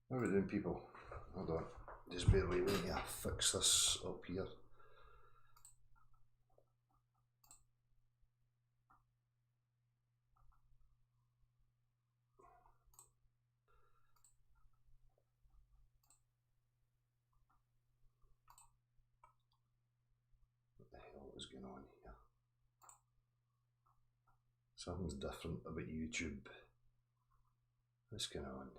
How are we doing, people? Hold on, just bear with me. I fix this up here. What the hell is going on here? Something's different about YouTube. What's going on?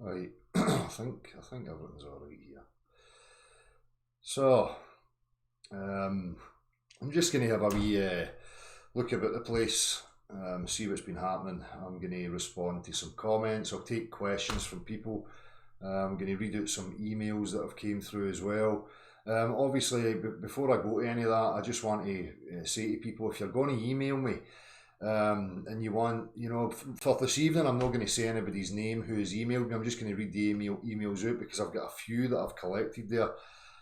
Right, I think everything's alright here. So, I'm just going to have a wee look about the place, see what's been happening. I'm going to respond to some comments. I'll take questions from people. I'm going to read out some emails that have came through as well. Obviously, before I go to any of that, I just want to say to people, if you're going to email me, and you want, for this evening, I'm not going to say anybody's name who has emailed me. I'm just going to read the emails out because I've got a few that I've collected there.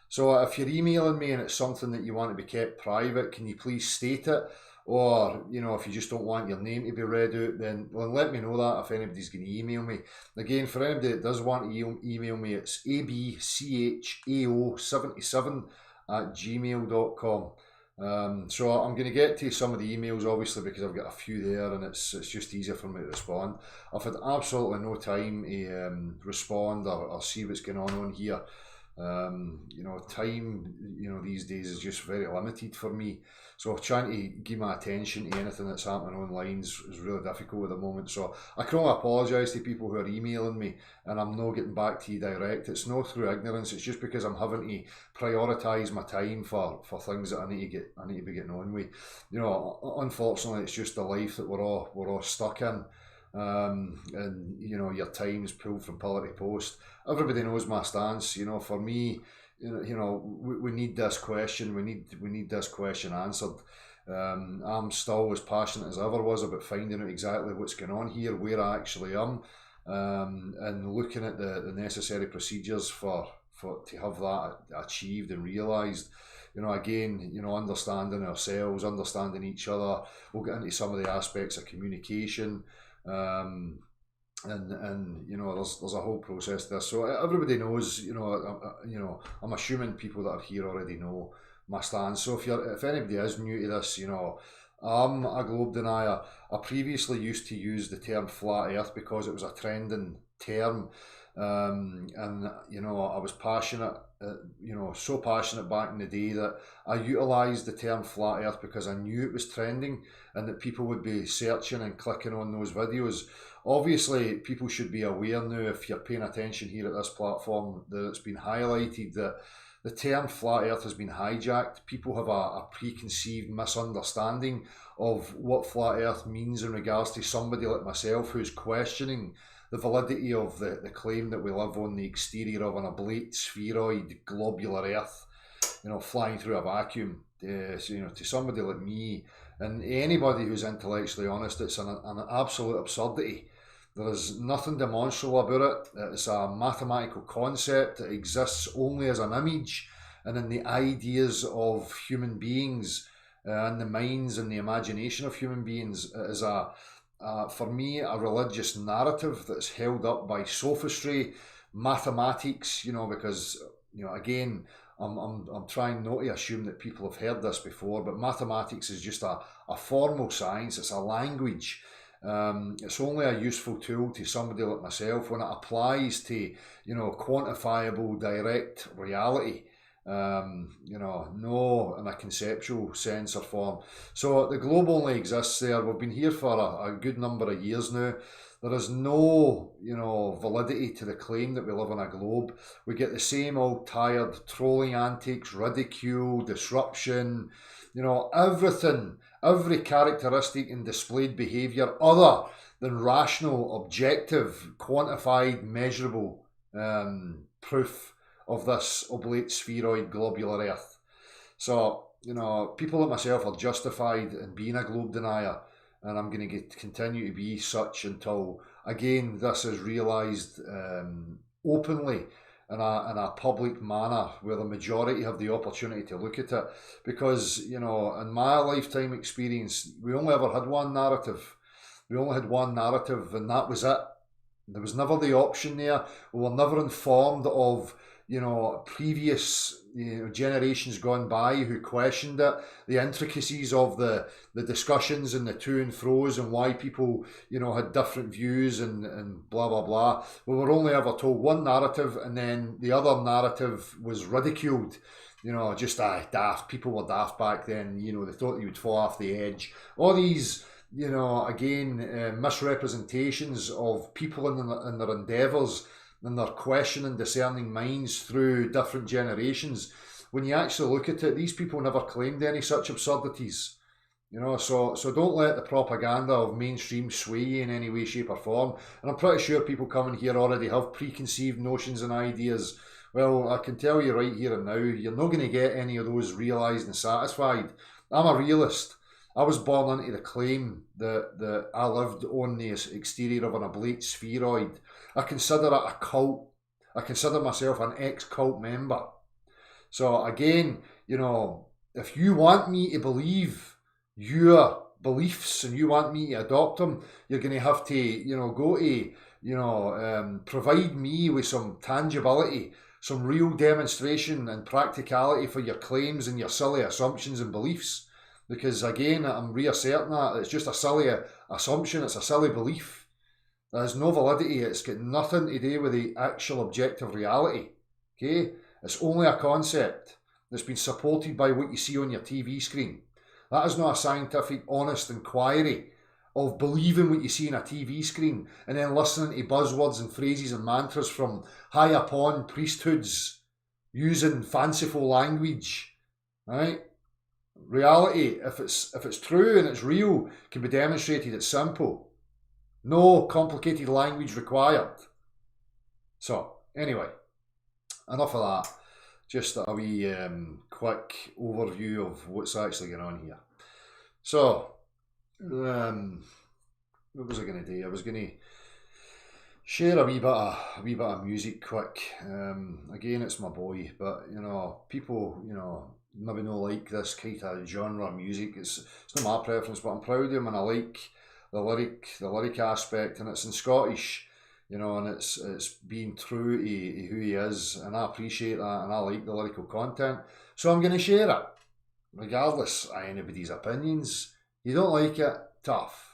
So if you're emailing me and it's something that you want to be kept private, can you please state it? Or, if you just don't want your name to be read out, then let me know that if anybody's going to email me. Again, for anybody that does want to email me, it's abchao77@gmail.com. So I'm going to get to some of the emails, obviously, because I've got a few there and it's just easier for me to respond. I've had absolutely no time to respond or see what's going on here. Time, these days is just very limited for me. So trying to give my attention to anything that's happening online is really difficult at the moment. So I can only apologise to people who are emailing me and I'm not getting back to you direct. It's not through ignorance. It's just because I'm having to prioritise my time for things that I need to be getting on with. Unfortunately, it's just the life that we're all stuck in. And your time's pulled from pillar to post. Everybody knows my stance. For me, we need this question. We need this question answered. I'm still as passionate as I ever was about finding out exactly what's going on here, where I actually am, and looking at the necessary procedures for to have that achieved and realised. Understanding ourselves, understanding each other. We'll get into some of the aspects of communication. And there's a whole process to this, so everybody knows. I'm assuming people that are here already know my stance. So if anybody is new to this, I'm a globe denier. I previously used to use the term flat earth because it was a trending term, and I was passionate, so passionate back in the day that I utilised the term flat earth because I knew it was trending and that people would be searching and clicking on those videos. Obviously, people should be aware now, if you're paying attention here at this platform, that it's been highlighted that the term flat earth has been hijacked. People have a preconceived misunderstanding of what flat earth means in regards to somebody like myself who's questioning the validity of the claim that we live on the exterior of an oblate spheroid globular earth, flying through a vacuum. To somebody like me and anybody who's intellectually honest, it's an absolute absurdity. There is nothing demonstrable about it. It's a mathematical concept. It exists only as an image and in the ideas of human beings, and the minds and the imagination of human beings. It is for me, a religious narrative that's held up by sophistry, mathematics, because, again, I'm trying not to assume that people have heard this before, but mathematics is just a formal science. It's a language. It's only a useful tool to somebody like myself when it applies to, quantifiable direct reality. No in a conceptual sense or form. So the globe only exists there. We've been here for a good number of years now. There is no, validity to the claim that we live on a globe. We get the same old tired trolling antics, ridicule, disruption, everything, every characteristic and displayed behaviour other than rational, objective, quantified, measurable proof of this oblate spheroid globular earth. So, people like myself are justified in being a globe denier, and I'm going to continue to be such until, again, this is realised openly in a public manner where the majority have the opportunity to look at it. Because, you know, in my lifetime experience, we only ever had one narrative. We only had one narrative, and that was it. There was never the option there. We were never informed of, you know, previous, you know, generations gone by who questioned it, the intricacies of the discussions and the to and fro's and why people, you know, had different views and blah, blah, blah. We were only ever told one narrative, and then the other narrative was ridiculed. You know, just daft. People were daft back then. You know, they thought you would fall off the edge. All these, you know, again, misrepresentations of people in their endeavours and their questioning, discerning minds through different generations. When you actually look at it, these people never claimed any such absurdities. You know, so don't let the propaganda of mainstream sway you in any way, shape or form. And I'm pretty sure people coming here already have preconceived notions and ideas. Well, I can tell you right here and now, you're not going to get any of those realised and satisfied. I'm a realist. I was born into the claim that I lived on the exterior of an oblate spheroid. I consider it a cult. I consider myself an ex-cult member. So again, you know, if you want me to believe your beliefs and you want me to adopt them, you're going to have to, you know, go to, you know, provide me with some tangibility, some real demonstration and practicality for your claims and your silly assumptions and beliefs. Because again, I'm reasserting that it's just a silly assumption, it's a silly belief. There has no validity, it's got nothing to do with the actual objective reality. Okay? It's only a concept that's been supported by what you see on your TV screen. That is not a scientific, honest inquiry of believing what you see on a TV screen and then listening to buzzwords and phrases and mantras from high upon priesthoods using fanciful language. Right? Reality, if it's true and it's real, can be demonstrated. It's simple. No complicated language required. So, anyway, enough of that. Just a wee quick overview of what's actually going on here. So, what was I going to do? I was going to share a wee bit of music quick. Again, it's my boy, but you know, people, you know, maybe not like this kind of genre of music. It's not my preference, but I'm proud of him and I like the lyric aspect, and it's in Scottish, you know, and it's being true to who he is, and I appreciate that, and I like the lyrical content, so I'm going to share it, regardless of anybody's opinions. You don't like it? Tough.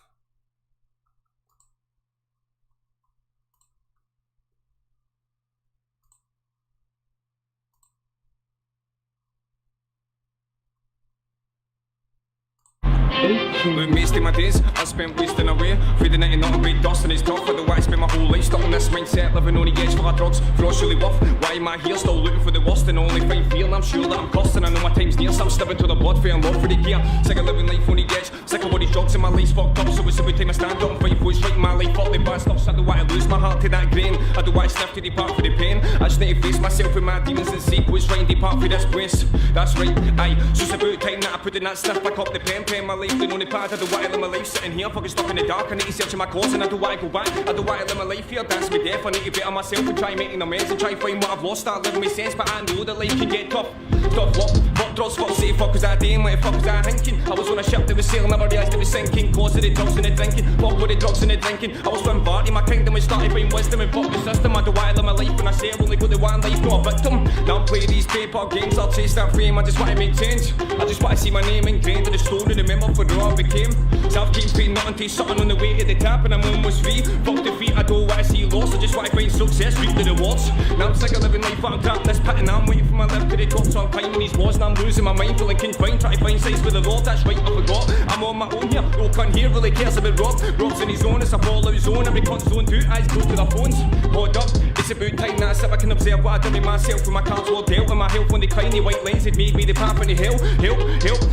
Look, wasting my days, I spent wasting away, feeding it in not a great dust, and it's tough. For the way I spend my whole life stuck on this mindset, living on the edge full of drugs, grossly worth. Why am I here, still looking for the worst and only find fear? And I'm sure that I'm cursing, I know my time's near, so I'm stepping to the blood, feeling love for the gear. Sick of living life on the edge, sick of all these drugs and my life's fucked up. So it's every time I stand up and fight for what's right in my life, all the bad stuff. So I don't want to lose my heart to that grain, I don't want to sniff to depart for the pain. I just need to face myself with my demons and see what's right and depart for this place. That's right, aye, so it's about time that I put in that sniff, back up the pen my life, the only pad, I don't want to live my life sitting here fucking stuck in the dark. I need to search in my cause and I don't want to go back. I don't want to live my life here, dance me death. I need to better myself and try making amends and try find what I've lost, start living my sense. But I know that life can get tough. Tough what drugs, fuck say fuck was I doing, what the fuck was I thinking? I was on a ship that was sailing, never realised it was sinking. Cause of the drugs and the drinking, fuck with the drugs and the drinking. I was swimming party, my kingdom was started buying wisdom and fuck the system. I don't want to live my life when I say I've only got the one life, not a victim. Now I'm playing these paper games, I'll chase that fame, I just want to make change. I just want to see my name ingrained in the stone and remember for who I became. Self-keep nothing, taste something on the way to the top and I'm almost free. Fuck defeat, I don't want to see loss, I just want to find success, reap the rewards. Now I'm sick of living life, but I'm trapped in this pit and I'm waiting for my life to the top. So I'm climbing these walls and I'm losing my mind, feeling confined, trying to find sights with the Lord. That's right, I forgot, I'm on my own here. No cunt here really cares about Rob's in his own, it's a fallout zone. Every cunt's zone too, eyes close to their phones. Hold up, it's about time that I sit back and observe what I done with myself. With my cards all dealt and my health on decline. The white lines had made me the path in the hell. Help,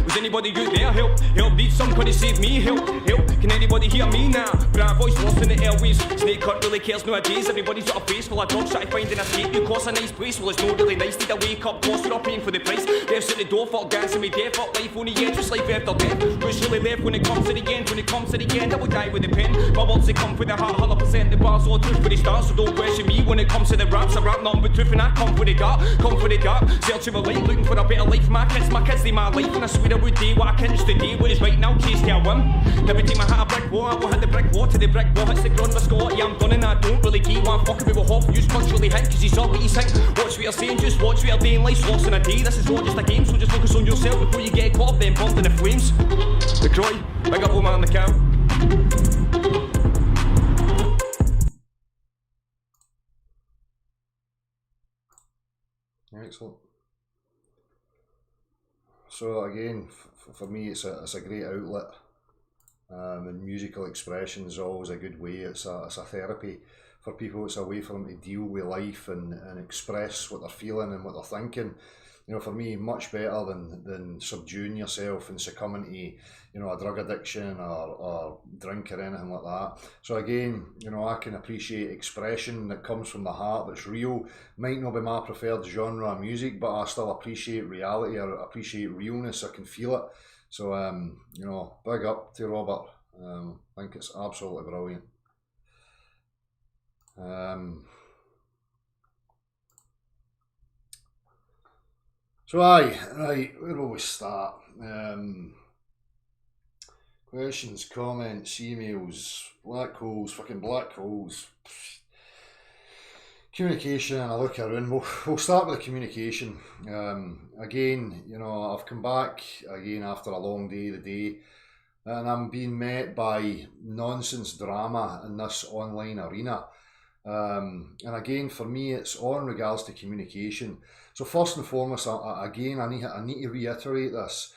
was anybody out there? Help, need somebody save me. Help, can anybody hear me now? But our voice lost in the airwaves. Snake cut really cares nowadays. Everybody's got a face full of drugs, try to find an escape. You cost a nice place, well it's not really nice. Need a wake up, cost you're not paying for the price. Death's at the door, fuck dancing me death. Fuck life on the edge, just life after death. Who's really left when it comes to the end? When it comes to the end, I will die with a pen. My words they come for the heart, 100%. The bars all truth for the start, so don't question me when it comes to the raps. I rap nothing but truth and I come for the dark. Searching for light, looking for a better life. My kids, they my life. And I swear I would do what I can just today. What is right now, chase till I win. Never take my hat a brick wall, I will hit the brick wall to the brick wall. Hits the ground with Scott, yeah I'm done and I don't really care what I'm fucking with a hop. Use punch really hint, cause he's all what he's think. Watch what you're saying, just watch what you're doing. Life's lost in a day, this is all just a game. So just focus on yourself before you get caught up then bumped in the flames. The Croy, big up old man on the cow. Excellent. So again, for me, it's a great outlet, and musical expression is always a good way. It's a therapy for people. It's a way for them to deal with life and express what they're feeling and what they're thinking. You know, for me, much better than subduing yourself and succumbing to, you know, a drug addiction or drink or anything like that. So again, you know, I can appreciate expression that comes from the heart, that's real. Might not be my preferred genre of music, but I still appreciate reality. I appreciate realness. I can feel it. So, you know, big up to Robert. I think it's absolutely brilliant. So right, where will we start? Questions, comments, emails, black holes, fucking black holes. Communication, and I look around. We'll start with the communication. Again, you know, I've come back again after a long day today, and I'm being met by nonsense drama in this online arena. And again, for me, it's all in regards to communication. So first and foremost, I need to reiterate this.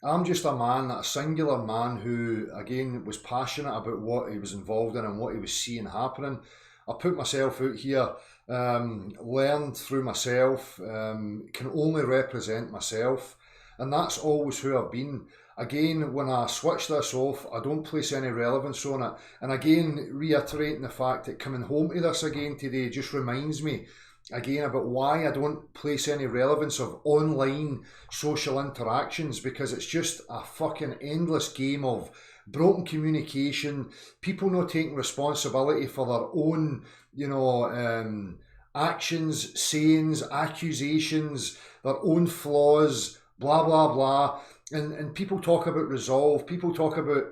I'm just a singular man who, again, was passionate about what he was involved in and what he was seeing happening. I put myself out here, learned through myself, can only represent myself, and that's always who I've been. Again, when I switch this off, I don't place any relevance on it. And again, reiterating the fact that coming home to this again today just reminds me again about why I don't place any relevance of online social interactions, because it's just a fucking endless game of broken communication, people not taking responsibility for their own, you know, actions, sayings, accusations, their own flaws, blah, blah, blah. And people talk about resolve, people talk about,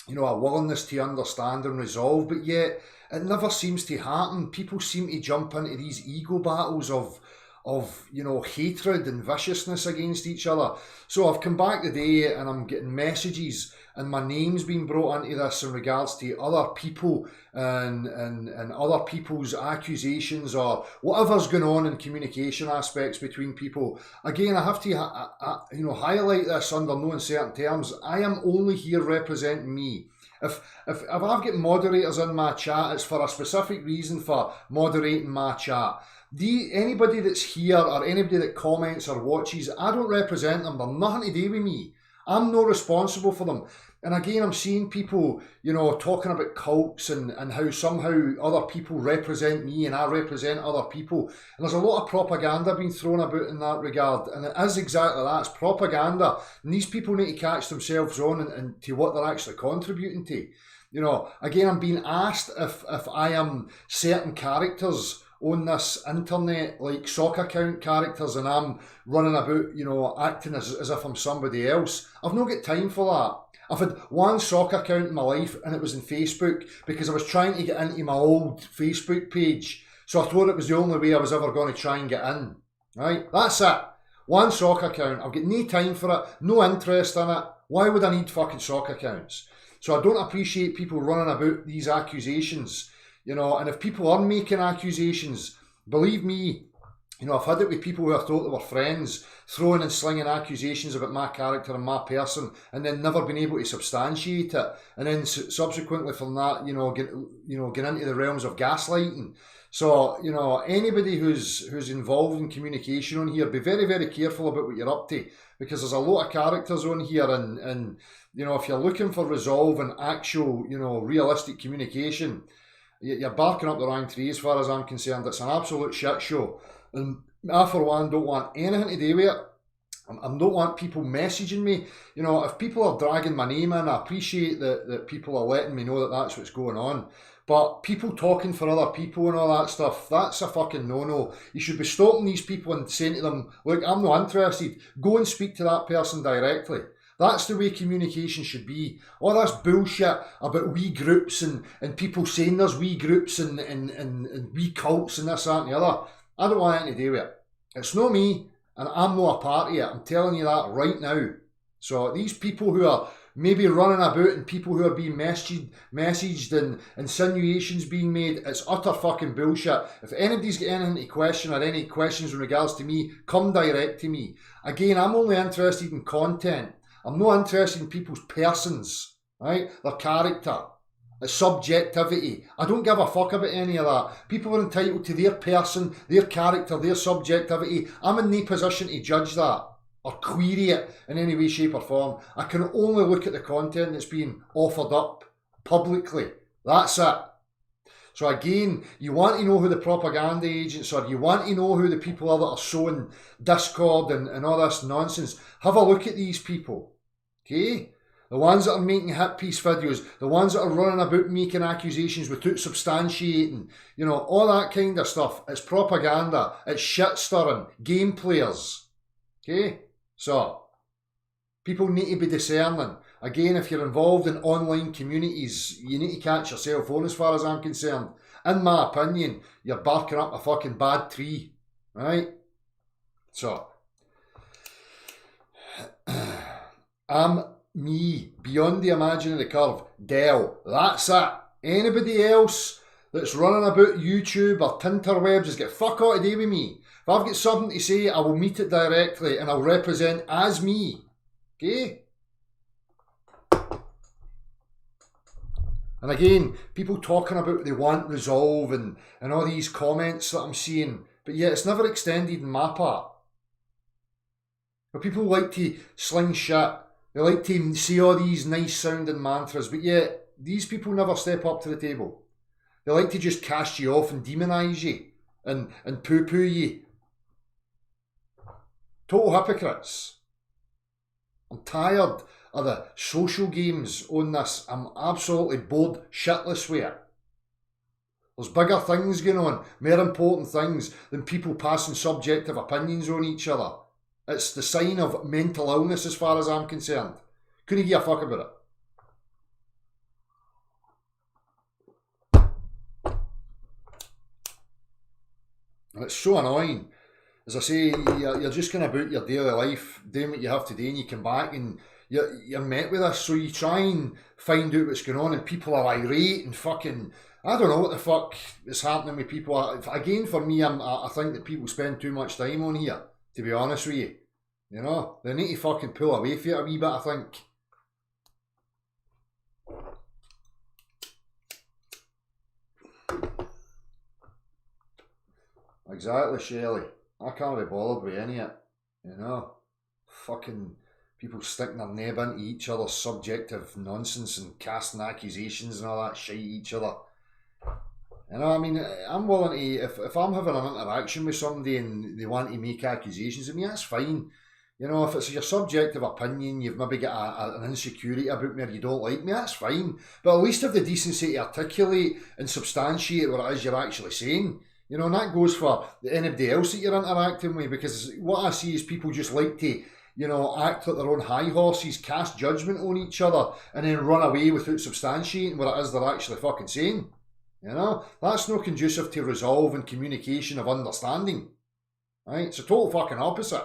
you know, a willingness to understand and resolve, but yet it never seems to happen. People seem to jump into these ego battles of you know, hatred and viciousness against each other. So I've come back today and I'm getting messages and my name's been brought into this in regards to other people and other people's accusations or whatever's going on in communication aspects between people. Again, I have to you know, highlight this under no uncertain terms. I am only here representing me. If I've got moderators in my chat, it's for a specific reason for moderating my chat. Anybody that's here or anybody that comments or watches, I don't represent them. They're nothing to do with me. I'm not responsible for them. And again, I'm seeing people, you know, talking about cults and how somehow other people represent me and I represent other people. And there's a lot of propaganda being thrown about in that regard. And it is exactly that. It's propaganda. And these people need to catch themselves on and to what they're actually contributing to. You know, again, I'm being asked if I am certain characters on this internet, like sock account characters, and I'm running about, you know, acting as if I'm somebody else. I've not got time for that. I've had one sock account in my life and it was in Facebook because I was trying to get into my old Facebook page. So I thought it was the only way I was ever going to try and get in. Right? That's it. One sock account. I've got no time for it, no interest in it. Why would I need fucking sock accounts? So I don't appreciate people running about these accusations. You know, and if people are making accusations, believe me, you know, I've had it with people who I thought they were friends, throwing and slinging accusations about my character and my person, and then never been able to substantiate it, and then subsequently from that, getting into the realms of gaslighting. So, you know, anybody who's involved in communication on here, be very, very careful about what you're up to, because there's a lot of characters on here, and you know, if you're looking for resolve and actual, you know, realistic communication, you're barking up the wrong tree as far as I'm concerned. It's an absolute shit show. And I, for one, don't want anything to do with it. I don't want people messaging me. You know, if people are dragging my name in, I appreciate that people are letting me know that that's what's going on. But people talking for other people and all that stuff, that's a fucking no-no. You should be stopping these people and saying to them, look, I'm not interested. Go and speak to that person directly. That's the way communication should be. All that's bullshit about wee groups and people saying there's wee groups and wee cults and this, that and the other. I don't want anything to do with it. It's not me, and I'm not a part of it. I'm telling you that right now. So these people who are maybe running about and people who are being messaged and insinuations being made, it's utter fucking bullshit. If anybody's got anything to question or any questions in regards to me, come direct to me. Again, I'm only interested in content. I'm not interested in people's persons, right? Their character, subjectivity. I don't give a fuck about any of that. People are entitled to their person, their character, their subjectivity. I'm in no position to judge that or query it in any way, shape or form. I can only look at the content that's being offered up publicly. That's it. So again, you want to know who the propaganda agents are, you want to know who the people are that are sowing discord and all this nonsense. Have a look at these people, okay? The ones that are making hit piece videos, the ones that are running about making accusations without substantiating, you know, all that kind of stuff. It's propaganda, it's shit stirring, game players, okay? So, people need to be discerning. Again, if you're involved in online communities, you need to catch your cell phone as far as I'm concerned. In my opinion, you're barking up a fucking bad tree, right? So, I'm me, beyond the imaginary curve, Dell, that's it. Anybody else that's running about YouTube or Tinterwebs has got fuck all to do with me. If I've got something to say, I will meet it directly and I'll represent as me, okay? And again, people talking about they want resolve and all these comments that I'm seeing, but yet it's never extended in my part. But people like to sling shit, they like to say all these nice sounding mantras, but yet these people never step up to the table. They like to just cast you off and demonise you and poo-poo you. Total hypocrites. I'm tired of the social games on this. I'm absolutely bored shitless with it. There's bigger things going on, more important things than people passing subjective opinions on each other. It's the sign of mental illness as far as I'm concerned. Couldn't give a fuck about it. And it's so annoying. As I say, you're just going about your daily life, doing what you have to do, and you come back and you're met with this, so you try and find out what's going on, and people are irate and fucking, I don't know what the fuck is happening with people. Again, for me, I think that people spend too much time on here, to be honest with you. You know, they need to fucking pull away from it a wee bit, I think. Exactly, Shelley. I can't be bothered with any of it, you know. Fucking people sticking their neb into each other's subjective nonsense and casting accusations and all that shit at each other. You know, I mean, I'm willing to, if I'm having an interaction with somebody and they want to make accusations of me, that's fine. You know, if it's your subjective opinion, you've maybe got an insecurity about me or you don't like me, that's fine. But at least have the decency to articulate and substantiate what it is you're actually saying. You know, and that goes for anybody else that you're interacting with, because what I see is people just like to, you know, act like their own high horses, cast judgment on each other, and then run away without substantiating what it is they're actually fucking saying. You know, that's not conducive to resolve and communication of understanding. Right? It's a total fucking opposite.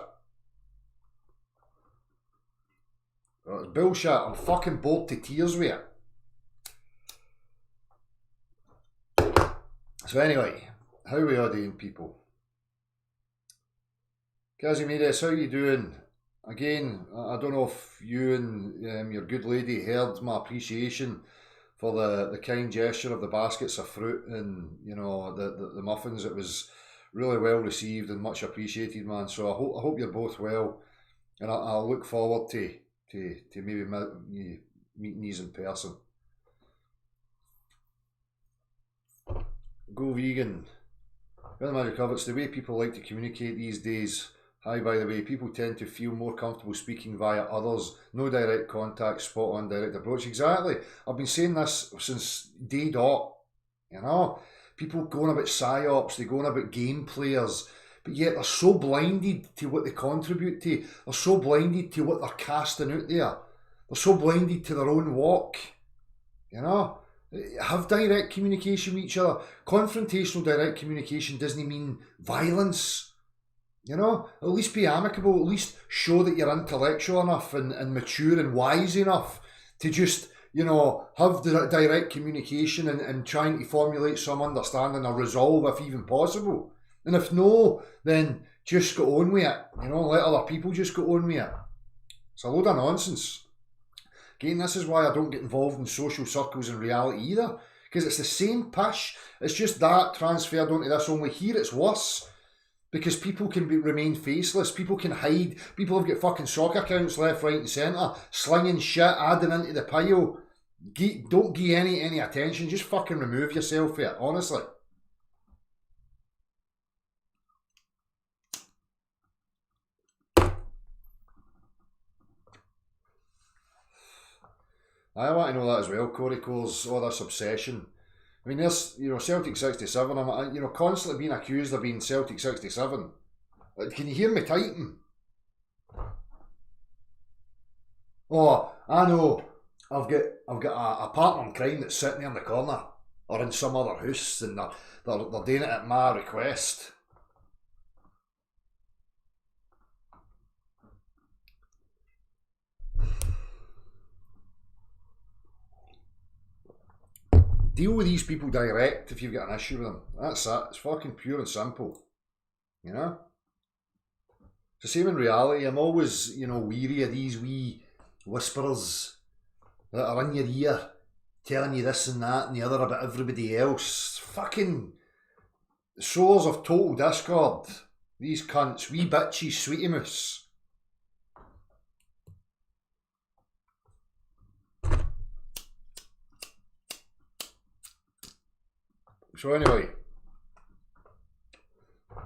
It's bullshit. I'm fucking bored to tears with it. So anyway, how we are doing, people? Casimides, how you doing? Again, I don't know if you and your good lady heard my appreciation for the kind gesture of the baskets of fruit and, you know, the muffins. It was really well received and much appreciated, man. So I hope you're both well, and I'll look forward to maybe meeting you in person. Go vegan. Well, Magic Cover, it's the way people like to communicate these days. Hi, by the way, people tend to feel more comfortable speaking via others. No direct contact, spot on direct approach. Exactly. I've been saying this since day dot. You know, people going about psyops, they're going about game players, but yet they're so blinded to what they contribute to. They're so blinded to what they're casting out there. They're so blinded to their own walk. You know, have direct communication with each other. Confrontational direct communication doesn't mean violence. You know, at least be amicable, at least show that you're intellectual enough and mature and wise enough to just, you know, have the direct communication and trying to formulate some understanding or resolve if even possible. And if no, then just go on with it. You know, let other people just go on with it. It's a load of nonsense. Again, this is why I don't get involved in social circles in reality either, because it's the same pish. It's just that transferred onto this, only here it's worse. Because people can remain faceless, people can hide, people have got fucking soccer accounts left, right and centre, slinging shit, adding into the pile. Don't give any attention, just fucking remove yourself here, honestly. I want to know that as well, Corey Cole's, all this obsession. I mean, there's, you know, Celtic 67, I'm, you know, constantly being accused of being Celtic 67. Can you hear me typing? Oh, I know. I've got a partner in crime that's sitting there in the corner or in some other house, and they're doing it at my request. Deal with these people direct if you've got an issue with them. That's it. It's fucking pure and simple. You know? It's the same in reality. I'm always, you know, weary of these wee whisperers that are in your ear telling you this and that and the other about everybody else. Fucking sores of total discord. These cunts. Wee bitches, sweetie moose. So anyway,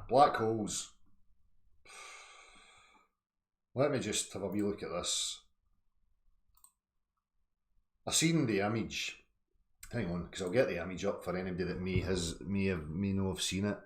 black holes. Let me just have a wee look at this. I seen the image. Hang on, because I'll get the image up for anybody that may know have seen it.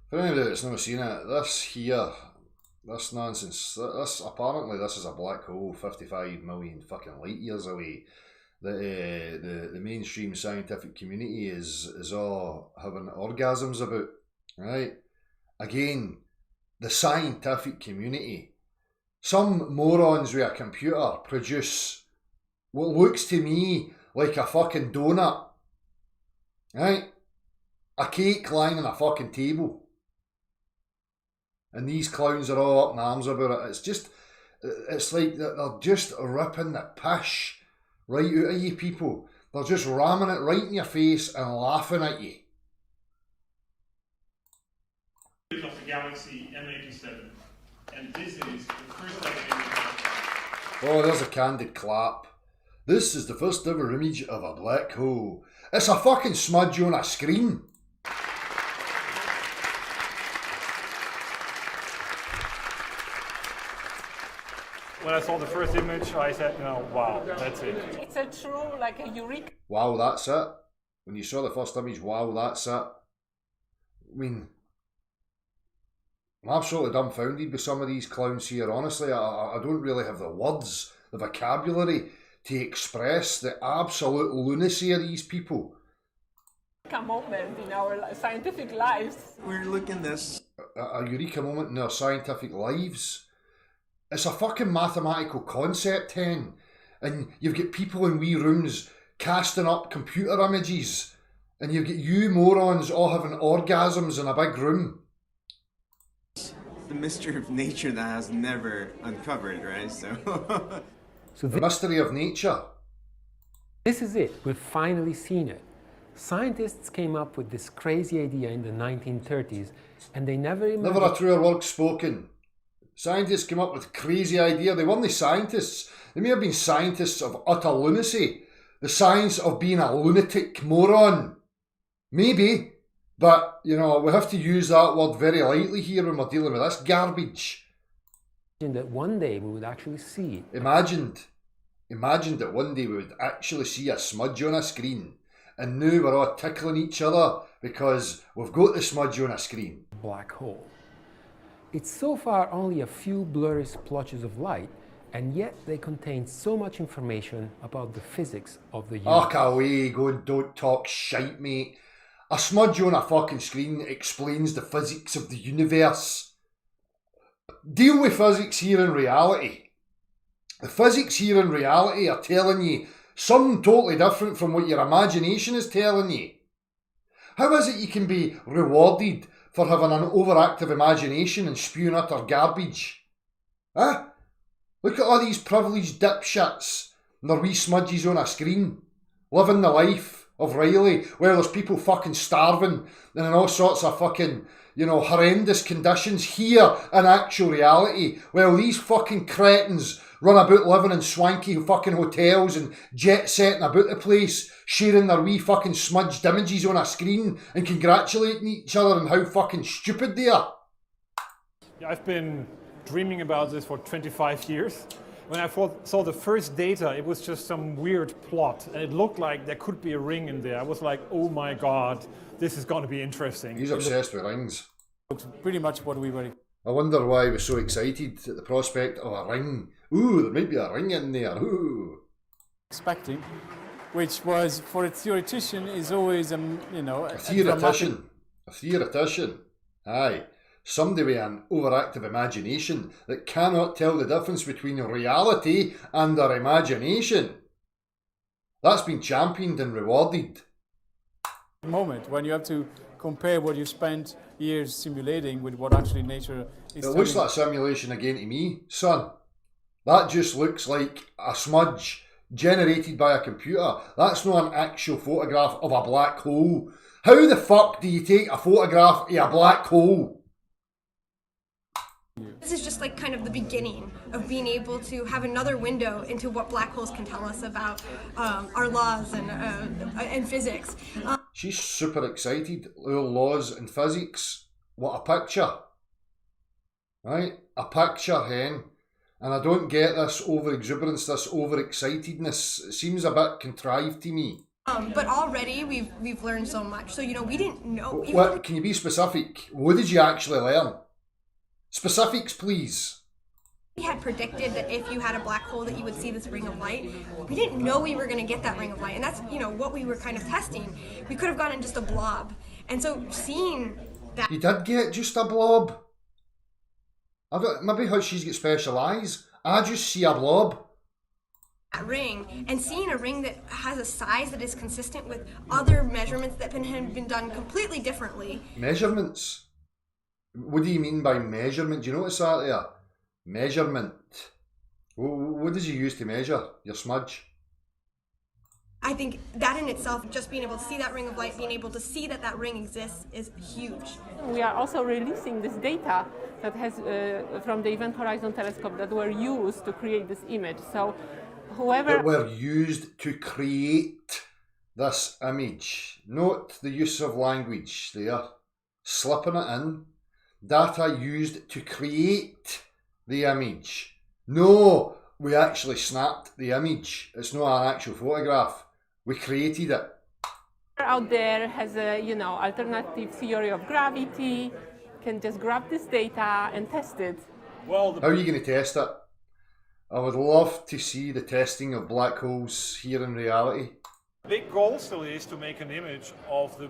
For anybody that's not seen it, this nonsense, apparently this is a black hole 55 million fucking light years away. The mainstream scientific community is all having orgasms about, right? Again, the scientific community. Some morons with a computer produce what looks to me like a fucking donut, right? A cake lying on a fucking table. And these clowns are all up in arms about it. It's like they're just ripping the pish right out of you people. They're just ramming it right in your face and laughing at you. Of the galaxy M87, and this is the first ever. Oh, there's a candid clap. This is the first ever image of a black hole. It's a fucking smudge on a screen. When I saw the first image, I said, no, wow, that's it. It's a true, like a eureka. Wow, that's it. When you saw the first image, wow, that's it. I mean, I'm absolutely dumbfounded with some of these clowns here. Honestly, I don't really have the words, the vocabulary to express the absolute lunacy of these people. A moment in our scientific lives. We're looking this. A eureka moment in their scientific lives. It's a fucking mathematical concept, hen. And you've got people in wee rooms casting up computer images. And you've got you morons all having orgasms in a big room. The mystery of nature that has never uncovered, right? So The mystery of nature. This is it. We've finally seen it. Scientists came up with this crazy idea in the 1930s, and they never imagined... Never a truer word spoken. Scientists came up with a crazy idea. They weren't scientists. They may have been scientists of utter lunacy. The science of being a lunatic moron. Maybe. But, you know, we have to use that word very lightly here when we're dealing with this garbage. that one day we would actually see it. Imagined that one day we would actually see a smudge on a screen. And now we're all tickling each other because we've got the smudge on a screen. Black hole. It's so far only a few blurry splotches of light, and yet they contain so much information about the physics of the universe. Fuck away, go and don't talk shite, mate. A smudge on a fucking screen explains the physics of the universe. Deal with physics here in reality. The physics here in reality are telling you something totally different from what your imagination is telling you. How is it you can be rewarded for having an overactive imagination and spewing utter garbage? Huh? Look at all these privileged dipshits and their wee smudges on a screen, living the life of Riley, where there's people fucking starving and in all sorts of fucking, you know, horrendous conditions here in actual reality, while these fucking cretins run about living in swanky fucking hotels and jet setting about the place, sharing their wee fucking smudged images on a screen and congratulating each other on how fucking stupid they are. Yeah, I've been dreaming about this for 25 years. When I saw the first data, it was just some weird plot, and it looked like there could be a ring in there. I was like, oh my god, this is going to be interesting. He's obsessed with rings. Looks pretty much what we were I wonder why he was so excited at the prospect of a ring. Ooh, there might be a ring in there. Ooh. expecting, which was, for a theoretician, is always a theoretician. A theoretician. Aye. Somebody with an overactive imagination that cannot tell the difference between reality and their imagination. That's been championed and rewarded. moment when you have to compare what you spent years simulating with what actually nature is. It looks like a simulation again to me, son. That just looks like a smudge generated by a computer. That's not an actual photograph of a black hole. How the fuck do you take a photograph of a black hole? This is just like kind of the beginning of being able to have another window into what black holes can tell us about our laws and physics. She's super excited. Our laws and physics. What a picture. Right? A picture, hen. And I don't get this over-exuberance, this over-excitedness. It seems a bit contrived to me. But already we've learned so much. So, we didn't know. What, can you be specific? What did you actually learn? Specifics, please. We had predicted that if you had a black hole that you would see this ring of light. We didn't know we were going to get that ring of light. And that's, what we were kind of testing. We could have gotten just a blob. And so seeing that... You did get just a blob. Maybe how she's got special eyes. I just see a blob. That ring, and seeing a ring that has a size that is consistent with other measurements that have been done completely differently. Measurements? What do you mean by measurement? Do you notice that there? Measurement. What did you use to measure your smudge? I think that in itself, just being able to see that ring of light, being able to see that that ring exists is huge. We are also releasing this data that has from the Event Horizon telescope that were used to create this image. So whoever... That were used to create this image. Note the use of language there. Slipping it in. Data used to create the image. No, we actually snapped the image. It's not an actual photograph. We created it. Out there has a, alternative theory of gravity, can just grab this data and test it. Well, how are you going to test it? I would love to see the testing of black holes here in reality. the big goal still is to make an image of the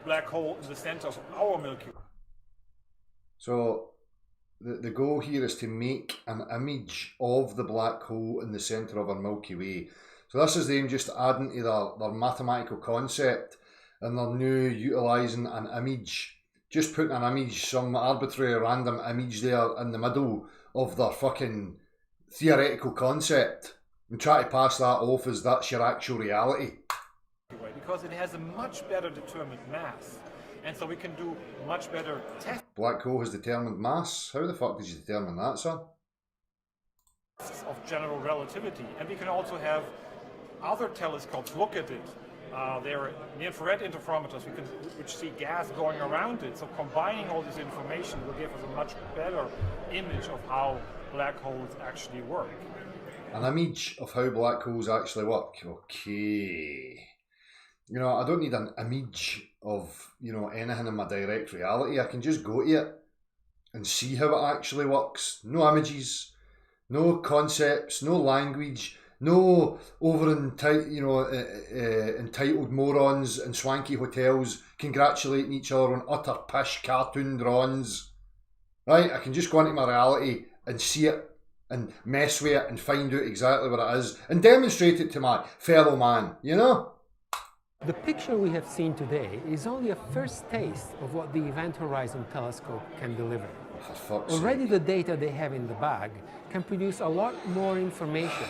black hole in the center of our Milky Way. So, the goal here is to make an image of the black hole in the centre of our Milky Way. So this is them just adding to their mathematical concept, and they're new utilising an image, just putting an image, some arbitrary random image there in the middle of their fucking theoretical concept, and try to pass that off as that's your actual reality. Because it has a much better determined mass, and so we can do much better tests Black hole has determined mass? How the fuck did you determine that, son? of general relativity, and we can also have other telescopes look at it. There are the infrared interferometers which see gas going around it. So combining all this information will give us a much better image of how black holes actually work. An image of how black holes actually work. Okay. You know, I don't need an image of, you know, anything in my direct reality. I can just go to it and see how it actually works. No images, no concepts, no language, no entitled morons in swanky hotels congratulating each other on utter pish cartoon drawings. Right? I can just go into my reality and see it and mess with it and find out exactly what it is and demonstrate it to my fellow man, you know? The picture we have seen today is only a first taste of what the Event Horizon Telescope can deliver. For fuck's Already sake. the data they have in the bag can produce a lot more information.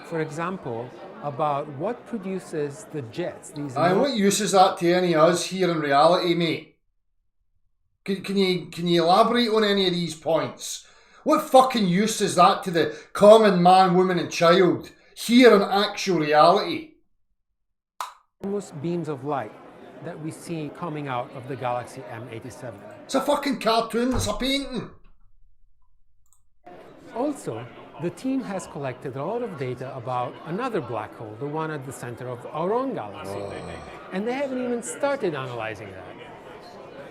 For example, about what produces the jets. Aye, what use is that to any of us here in reality, mate? Can you elaborate on any of these points? What fucking use is that to the common man, woman and child here in actual reality? Almost beams of light that we see coming out of the galaxy M87. It's a fucking cartoon, it's a painting. Also, the team has collected a lot of data about another black hole, the one at the center of our own galaxy. And they haven't even started analyzing that.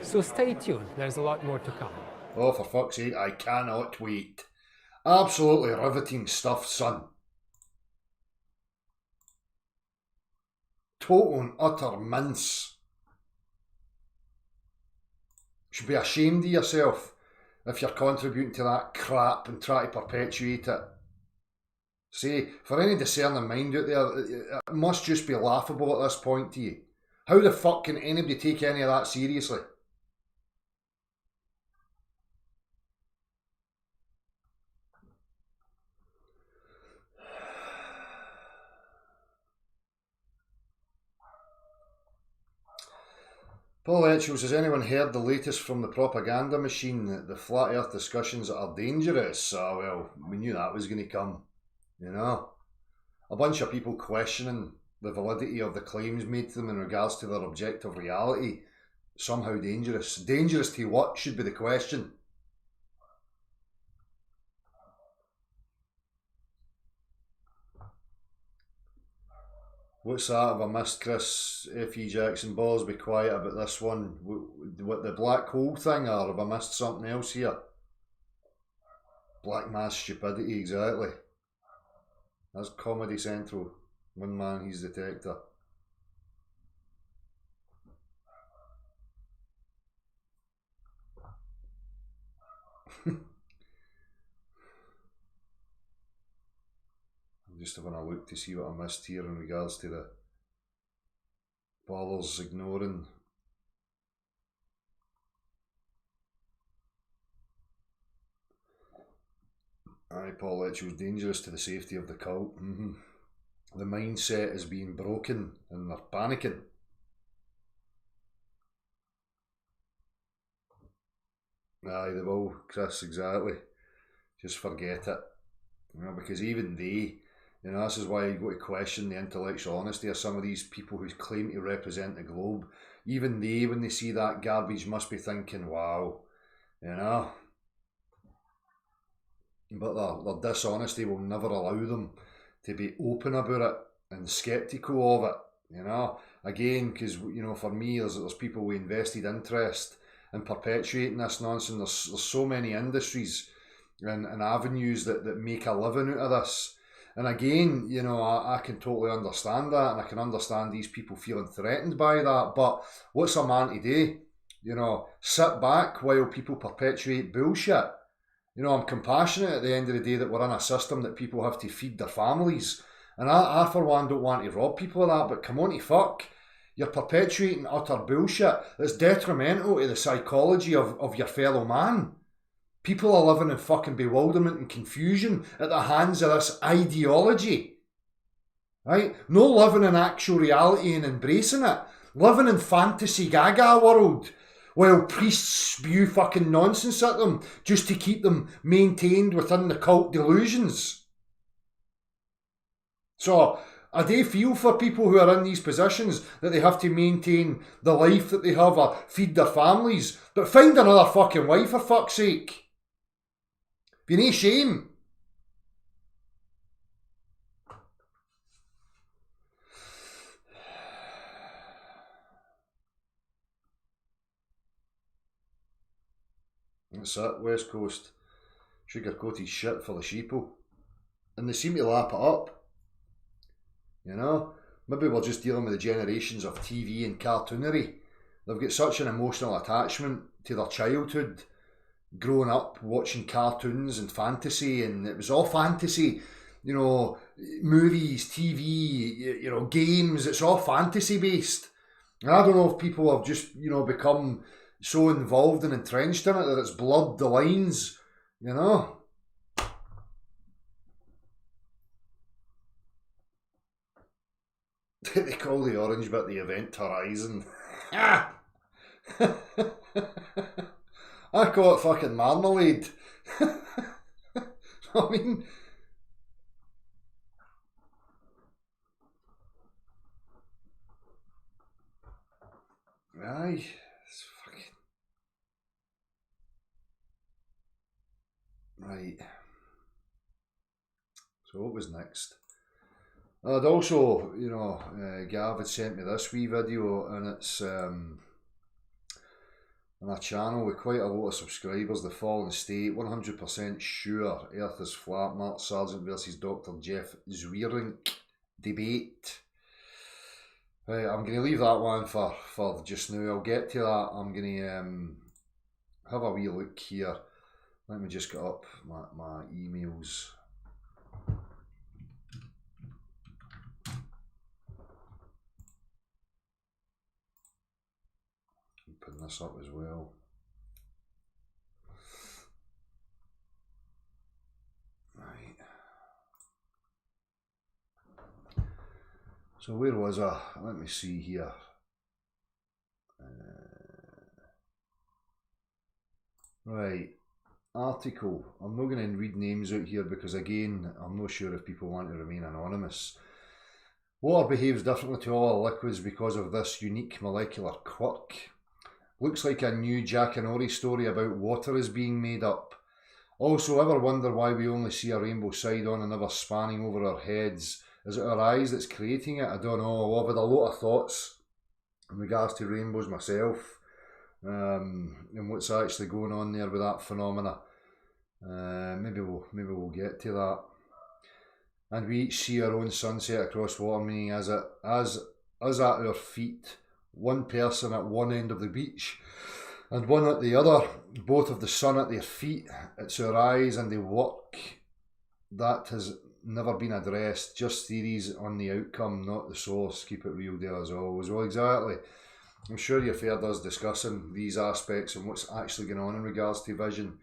So stay tuned, there's a lot more to come. Oh, for fuck's sake, I cannot wait. Absolutely riveting stuff, son. Total and utter mince. You should be ashamed of yourself if you're contributing to that crap and try to perpetuate it. See, for any discerning mind out there, it must just be laughable at this point to you. How the fuck can anybody take any of that seriously? Paul Etchells, has anyone heard the latest from the propaganda machine that the flat earth discussions are dangerous? Oh, well, we knew that was going to come, you know. A bunch of people questioning the validity of the claims made to them in regards to their objective reality. Somehow dangerous. Dangerous to what should be the question. What's that? Have I missed Chris F.E. Jackson Balls? Be quiet about this one. What, the black hole thing, or have I missed something else here? Black mass stupidity, exactly. That's Comedy Central. One man, he's detector. I'm just having a look to see what I missed here in regards to the ballers ignoring. Aye, Paul Etchells, dangerous to the safety of the cult. The mindset is being broken and they're panicking. Aye, they will, Chris, exactly. Just forget it. You know, because even they, you know, this is why you got to question the intellectual honesty of some of these people who claim to represent the globe. Even they, when they see that garbage, must be thinking, wow, you know. But their dishonesty will never allow them to be open about it and sceptical of it, you know. Again, because, you know, for me, there's people with invested interest in perpetuating this nonsense. There's so many industries and avenues that make a living out of this. And again, you know, I can totally understand that, and I can understand these people feeling threatened by that. But what's a man to do? You know, sit back while people perpetuate bullshit You know, I'm compassionate at the end of the day that we're in a system that people have to feed their families. And I for one, don't want to rob people of that, but come on to fuck. You're perpetuating utter bullshit that's detrimental to the psychology of your fellow man. People are living in fucking bewilderment and confusion at the hands of this ideology. Right? No living in actual reality and embracing it. Living in fantasy gaga world while priests spew fucking nonsense at them just to keep them maintained within the cult delusions. So I do feel for people who are in these positions that they have to maintain the life that they have or feed their families. But find another fucking wife for fuck's sake. Be no shame. That's it, West Coast. Sugar-coated shit for the sheeple. And they seem to lap it up. You know? Maybe we're just dealing with the generations of TV and cartoonery. They've got such an emotional attachment to their childhood, growing up watching cartoons and fantasy, and it was all fantasy. You know, movies, TV, you know, games, it's all fantasy based. And I don't know if people have just, you know, become so involved and entrenched in it that it's blurred the lines, you know. They call the orange bit the event horizon. I call it fucking marmalade. I mean, aye. Right. So what was next? I'd also, you know, Gav had sent me this wee video, and it's on a channel with quite a lot of subscribers. The Fallen State, 100% sure Earth is flat. Mark Sargent versus Dr. Jeff Zweerink debate. Right, I'm going to leave that one for just now. I'll get to that. I'm going to have a wee look here. Let me just get up my emails. Open this up as well. Right. So where was I? Let me see here. Right. Article. I'm not going to read names out here because, again, I'm not sure if people want to remain anonymous. Water behaves differently to all other liquids because of this unique molecular quirk. Looks like a new Jackanory story about water is being made up. Also, ever wonder why we only see a rainbow side on and never spanning over our heads? Is it our eyes that's creating it? I don't know. I've had a lot of thoughts in regards to rainbows myself. And what's actually going on there with that phenomena. Maybe we'll get to that. And we each see our own sunset across water, meaning as at our feet, one person at one end of the beach and one at the other, both of the sun at their feet. It's our eyes and the work that has never been addressed, just theories on the outcome, not the source. Keep it real there as always. Well, exactly. I'm sure you've heard us discussing these aspects and what's actually going on in regards to vision.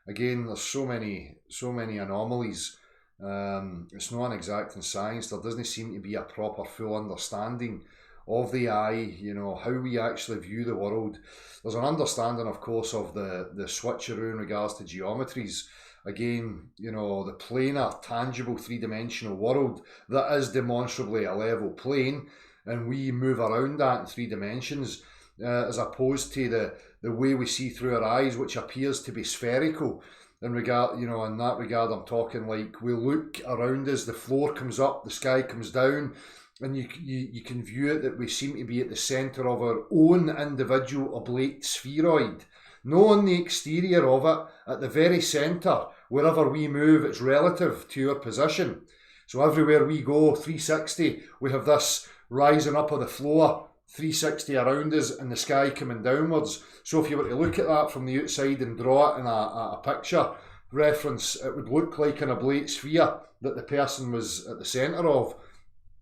Again, there's so many anomalies. It's not an exacting science. There doesn't seem to be a proper full understanding of the eye, you know, how we actually view the world. There's an understanding, of course, of the switcheroo in regards to geometries. Again, you know, the planar, tangible, three-dimensional world that is demonstrably a level plane, and we move around that in 3 dimensions, as opposed to the way we see through our eyes, which appears to be spherical. In regard, you know, in that regard, I'm talking like we look around us, the floor comes up, the sky comes down, and you can view it that we seem to be at the centre of our own individual oblate spheroid. No on the exterior of it, at the very centre, wherever we move, it's relative to our position. So everywhere we go, 360, we have this rising up on the floor, 360 around us, and the sky coming downwards. So if you were to look at that from the outside and draw it in a picture, reference, it would look like an oblate sphere that the person was at the centre of.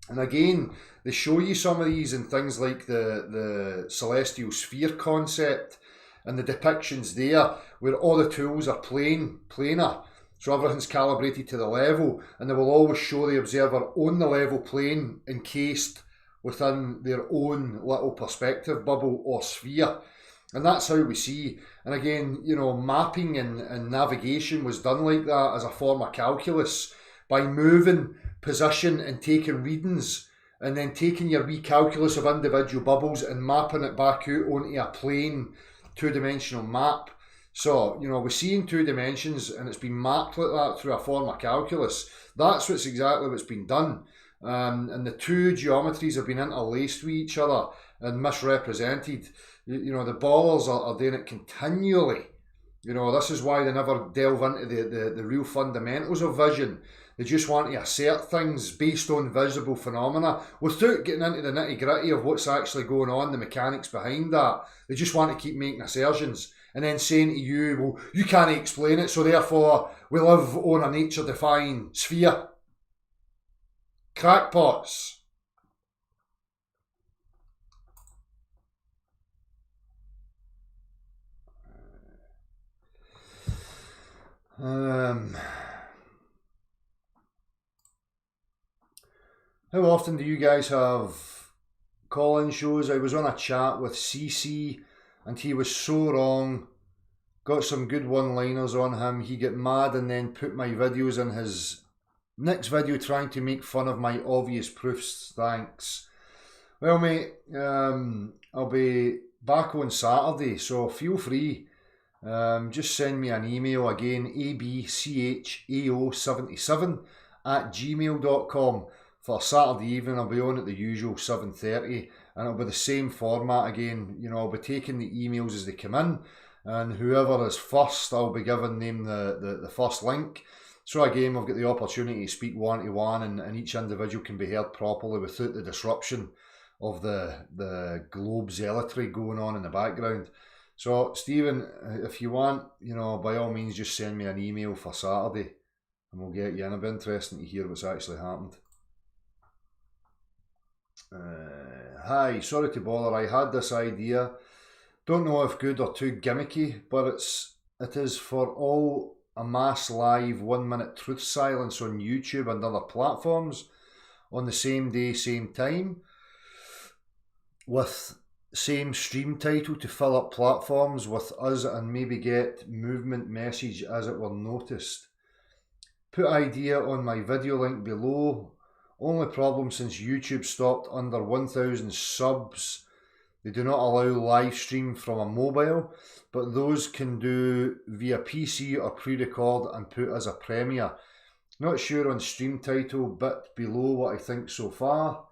And again, they show you some of these in things like the celestial sphere concept and the depictions there, where all the tools are planar. So everything's calibrated to the level, and they will always show the observer on the level plane encased within their own little perspective bubble or sphere. And that's how we see. And again, you know, mapping and navigation was done like that as a form of calculus, by moving position and taking readings, and then taking your wee calculus of individual bubbles and mapping it back out onto a plane, two-dimensional map. So, you know, we see in 2 dimensions, and it's been mapped like that through a form of calculus. That's exactly what's been done. And the 2 geometries have been interlaced with each other and misrepresented. You know, the ballers are doing it continually. You know, this is why they never delve into the real fundamentals of vision. They just want to assert things based on visible phenomena without getting into the nitty-gritty of what's actually going on, the mechanics behind that. They just want to keep making assertions and then saying to you, well, you can't explain it, so therefore we live on a nature-defying sphere. Crackpots. How often do you guys have call-in shows? I was on a chat with CC and he was so wrong. Got some good one-liners on him. He got mad and then put my videos in his next video trying to make fun of my obvious proofs. Thanks. Well, mate, I'll be back on Saturday, so feel free. Just send me an email again, abchao77@gmail.com. For Saturday evening, I'll be on at the usual 7:30, and it'll be the same format again. You know, I'll be taking the emails as they come in, and whoever is first, I'll be giving them the first link. So again, I've got the opportunity to speak one-to-one, and each individual can be heard properly without the disruption of the globe zealotry going on in the background. So, Stephen, if you want, you know, by all means, just send me an email for Saturday, and we'll get you in. It'll be interesting to hear what's actually happened. Hi, sorry to bother. I had this idea. Don't know if good or too gimmicky, but it is for all a mass live 1-minute truth silence on YouTube and other platforms on the same day, same time, with same stream title to fill up platforms with us and maybe get movement message as it were noticed. Put idea on my video link below. Only problem since YouTube stopped under 1,000 subs, they do not allow live stream from a mobile, but those can do via PC or pre-record and put as a premiere. Not sure on stream title, but below what I think so far.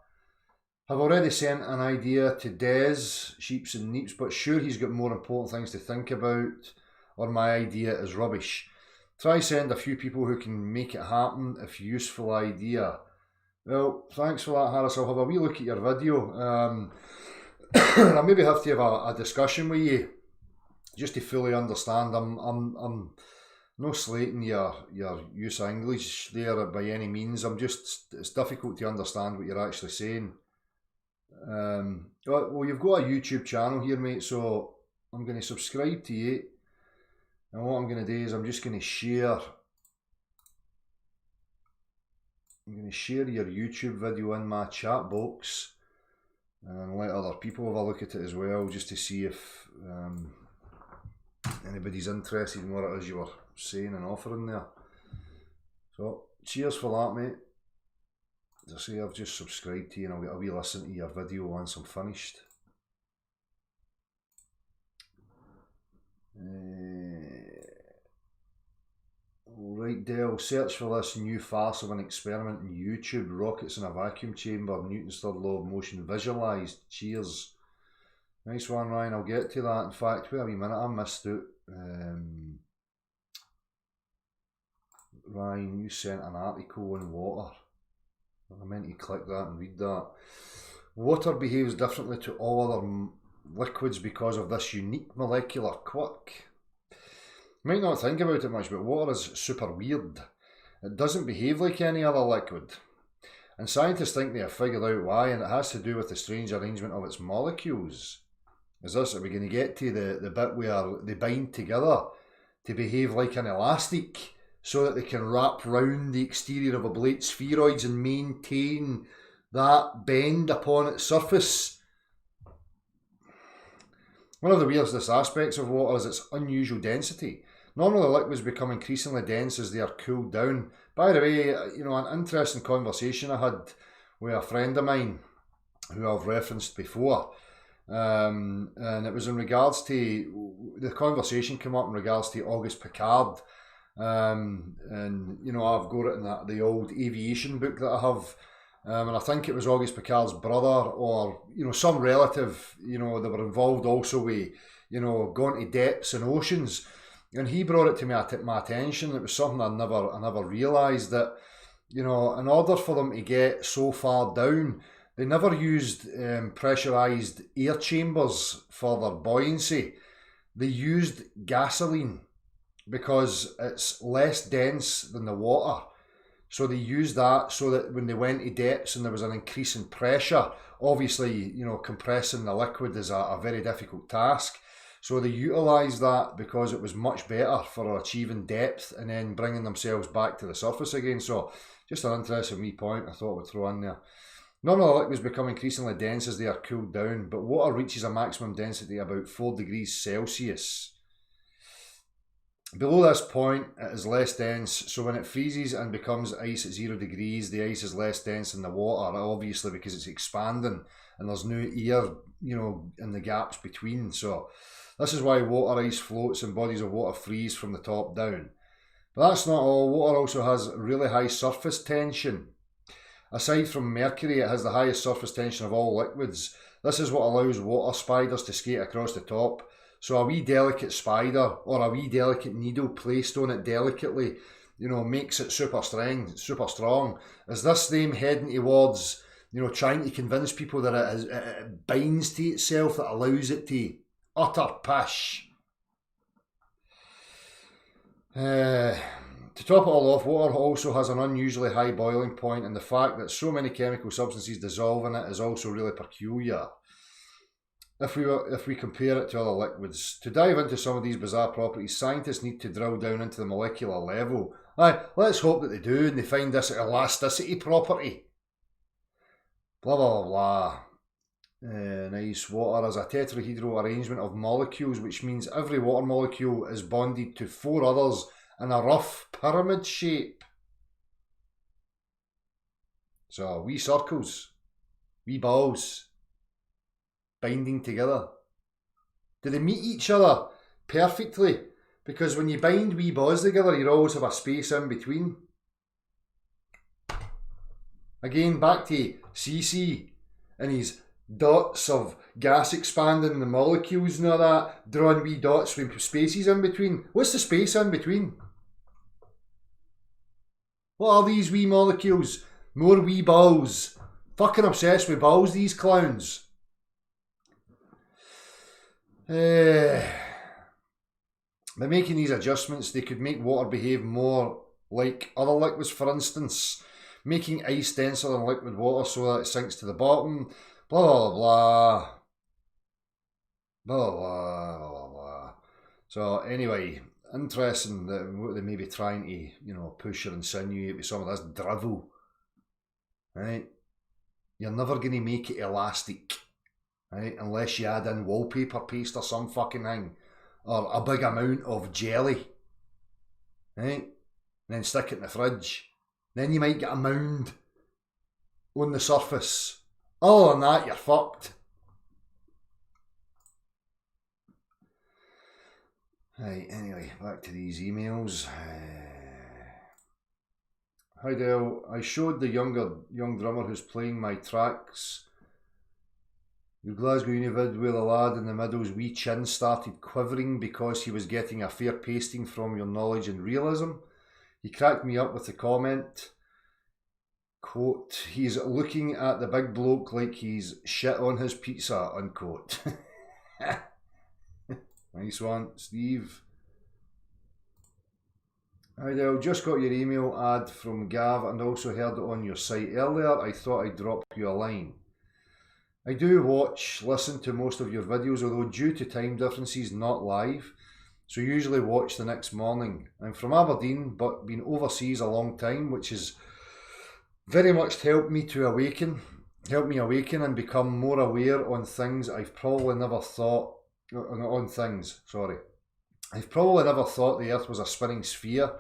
Have already sent an idea to Des, Sheeps and Neeps, but sure he's got more important things to think about, or my idea is rubbish. Try send a few people who can make it happen if useful idea. Well, thanks for that, Harris. I'll have a wee look at your video. I'll maybe have to have a discussion with you just to fully understand. I'm no slating your use of English there by any means. It's difficult to understand what you're actually saying. Well, you've got a YouTube channel here, mate, so I'm going to subscribe to you. And what I'm going to do is I'm just going to share. I'm going to share your YouTube video in my chat box and let other people have a look at it as well, just to see if anybody's interested in what it is you were saying and offering there. So, cheers for that, mate. As I say, I've just subscribed to you and I'll get a wee listen to your video once I'm finished. Right, Dell, search for this new farce of an experiment in YouTube. Rockets in a vacuum chamber, Newton's third law of motion visualised. Cheers. Nice one, Ryan. I'll get to that. In fact, wait a wee minute, I missed it. Ryan, you sent an article on water. I meant to click that and read that. Water behaves differently to all other liquids because of this unique molecular quirk. Might not think about it much, but water is super weird. It doesn't behave like any other liquid. And scientists think they have figured out why, and it has to do with the strange arrangement of its molecules. Are we going to get to the bit where they bind together to behave like an elastic so that they can wrap round the exterior of oblate spheroids and maintain that bend upon its surface? One of the weirdest aspects of water is its unusual density. Normally liquids become increasingly dense as they are cooled down. By the way, an interesting conversation I had with a friend of mine who I've referenced before. And it was in regards to, the conversation came up in regards to Auguste Piccard. And I've got it in the old aviation book that I have. And I think it was Auguste Piccard's brother or, some relative, they were involved also with, going to depths and oceans. And he brought it to my attention. It was something I never realised, that, in order for them to get so far down, they never used pressurised air chambers for their buoyancy. They used gasoline because it's less dense than the water. So they used that so that when they went to depths and there was an increase in pressure, obviously, compressing the liquid is a very difficult task. So they utilised that because it was much better for achieving depth and then bringing themselves back to the surface again. So just an interesting wee point I thought I would throw in there. Normally liquids become increasingly dense as they are cooled down, but water reaches a maximum density about 4 degrees Celsius. Below this point, it is less dense, so when it freezes and becomes ice at 0 degrees, the ice is less dense than the water, obviously because it's expanding and there's no air, in the gaps between. So this is why water ice floats and bodies of water freeze from the top down. But that's not all. Water also has really high surface tension. Aside from mercury, it has the highest surface tension of all liquids. This is what allows water spiders to skate across the top. So a wee delicate spider or a wee delicate needle placed on it delicately, makes it super strong. Is this them heading towards, trying to convince people that it binds to itself, that allows it to utter pish? To top it all off, water also has an unusually high boiling point, and the fact that so many chemical substances dissolve in it is also really peculiar if we compare it to other liquids. To dive into some of these bizarre properties, scientists need to drill down into the molecular level. Let's hope that they do and they find this elasticity property. Blah blah blah blah. Nice. Water is a tetrahedral arrangement of molecules, which means every water molecule is bonded to 4 others in a rough pyramid shape. So wee circles, wee balls, binding together. Do they meet each other perfectly? Because when you bind wee balls together, you always have a space in between. Again, back to CC and his dots of gas expanding the molecules and all that, drawing wee dots with spaces in between. What's the space in between? What are these wee molecules? More wee balls. Fucking obsessed with balls, these clowns. By making these adjustments, they could make water behave more like other liquids, for instance, making ice denser than liquid water so that it sinks to the bottom. Blah blah blah. Blah blah blah blah. So anyway, interesting that what they may be trying to, push or insinuate with some of this drivel. Right? You're never going to make it elastic, right? Unless you add in wallpaper paste or some fucking thing, or a big amount of jelly, right? And then stick it in the fridge. Then you might get a mound on the surface. Other than that, you're fucked. Right, anyway, back to these emails. Hi Dale, I showed the young drummer who's playing my tracks your Glasgow Uni vid where the lad in the middle's wee chin started quivering because he was getting a fair pasting from your knowledge and realism. He cracked me up with the comment, quote, he's looking at the big bloke like he's shit on his pizza, unquote. Nice one, Steve. Hi Dale, just got your email ad from Gav and also heard it on your site earlier. I thought I'd drop you a line. I do listen to most of your videos, although due to time differences, not live. So usually watch the next morning. I'm from Aberdeen, but been overseas a long time, which has very much helped me awaken and become more aware on things I've probably never thought, I've probably never thought the Earth was a spinning sphere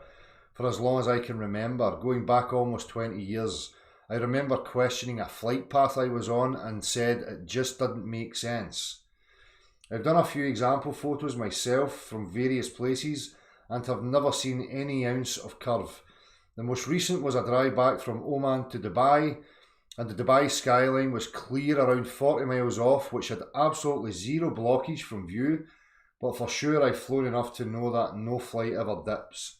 for as long as I can remember. Going back almost 20 years, I remember questioning a flight path I was on and said it just didn't make sense. I've done a few example photos myself from various places and have never seen any ounce of curve. The most recent was a drive back from Oman to Dubai, and the Dubai skyline was clear around 40 miles off, which had absolutely zero blockage from view, but for sure I've flown enough to know that no flight ever dips.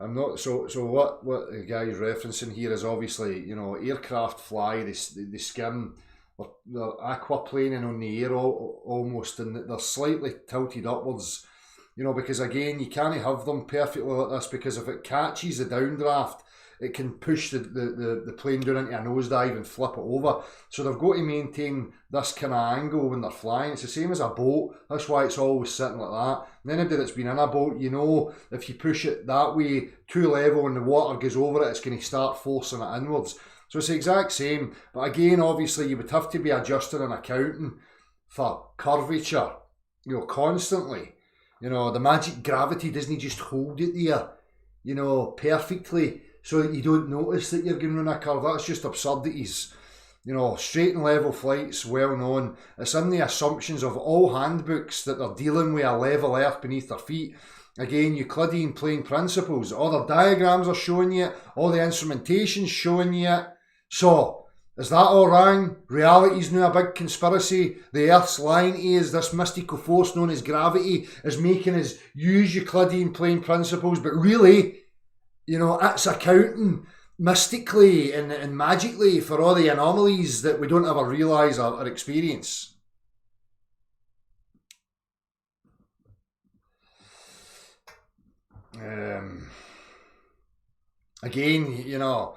I'm not so what the guy's referencing here is obviously, you know, aircraft fly, they skim, they're aquaplaning on the air almost, and they're slightly tilted upwards, you know, because again, you can't have them perfectly like this, because if it catches the downdraft, it can push the plane down into a nosedive and flip it over. So they've got to maintain this kind of angle when they're flying. It's the same as a boat. That's why it's always sitting like that. And anybody that's been in a boat, you know, if you push it that way, too level, and the water goes over it, it's going to start forcing it inwards. So it's the exact same. But again, obviously, you would have to be adjusting and accounting for curvature, you know, constantly. You know, the magic gravity doesn't just hold it there, you know, perfectly, so that you don't notice that you're going around a curve. That's just absurdities. You know, straight and level flights, well known. It's in the assumptions of all handbooks that they're dealing with a level earth beneath their feet. Again, Euclidean plane principles. All the diagrams are showing you it. All the instrumentation's showing you it. So, is that all wrong? Reality's now a big conspiracy. The Earth's lying to us. This mystical force known as gravity is making us use Euclidean plane principles, but really, you know, it's accounting mystically and magically for all the anomalies that we don't ever realise or experience. Again, you know,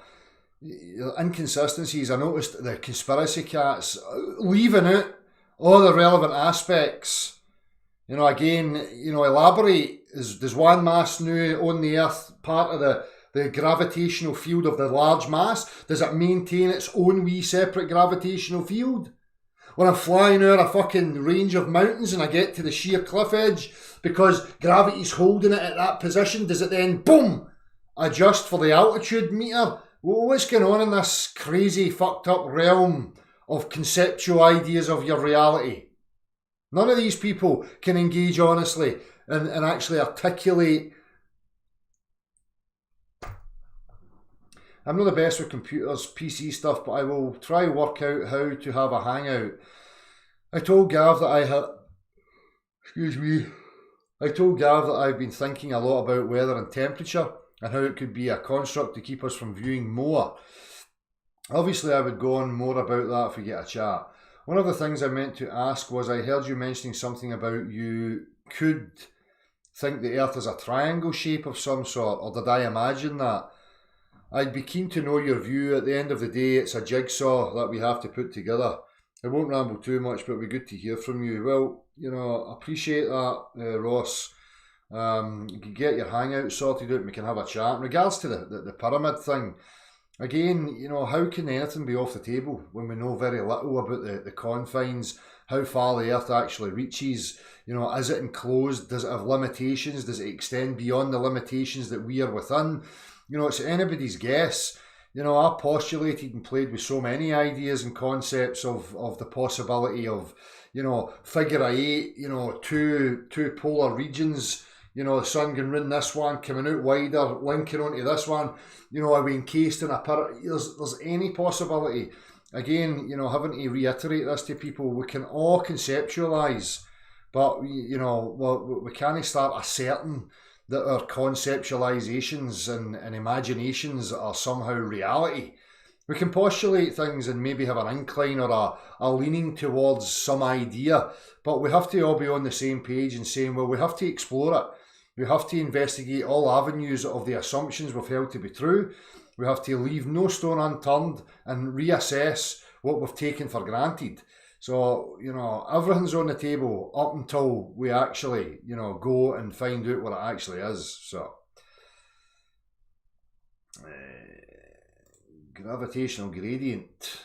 inconsistencies. I noticed the conspiracy cats leaving out all the relevant aspects. You know, again, you know, elaborate. Does one mass now on the Earth part of the gravitational field of the large mass? Does it maintain its own wee separate gravitational field? When I'm flying over a fucking range of mountains and I get to the sheer cliff edge, because gravity's holding it at that position, does it then, boom, adjust for the altitude meter? Well, what's going on in this crazy fucked up realm of conceptual ideas of your reality? None of these people can engage honestly and actually articulate. I'm not the best with computers, PC stuff, but I will try work out how to have a hangout. I told Gav that I've been thinking a lot about weather and temperature and how it could be a construct to keep us from viewing more. Obviously, I would go on more about that if we get a chat. One of the things I meant to ask was, I heard you mentioning something about you could think the Earth is a triangle shape of some sort, or did I imagine that? I'd be keen to know your view. At the end of the day, it's a jigsaw that we have to put together. I won't ramble too much, but it'd be good to hear from you. Well, you know, I appreciate that, Ross. You can get your hangout sorted out and we can have a chat. In regards to the pyramid thing, again, you know, how can anything be off the table when we know very little about the confines, how far the Earth actually reaches? You know, is it enclosed? Does it have limitations? Does it extend beyond the limitations that we are within? You know, it's anybody's guess. You know, I postulated and played with so many ideas and concepts of the possibility of, you know, figure of eight, you know, two polar regions, you know, the sun going round this one, coming out wider, linking onto this one, you know, are we encased in a there's any possibility. Again, you know, having to reiterate this to people, we can all conceptualise, but, you know, we can't start asserting that our conceptualizations and imaginations are somehow reality. We can postulate things and maybe have an incline or a leaning towards some idea, but we have to all be on the same page and saying, well, we have to explore it. We have to investigate all avenues of the assumptions we've held to be true. We have to leave no stone unturned and reassess what we've taken for granted. So, you know, everything's on the table up until we actually, you know, go and find out what it actually is. So, gravitational gradient.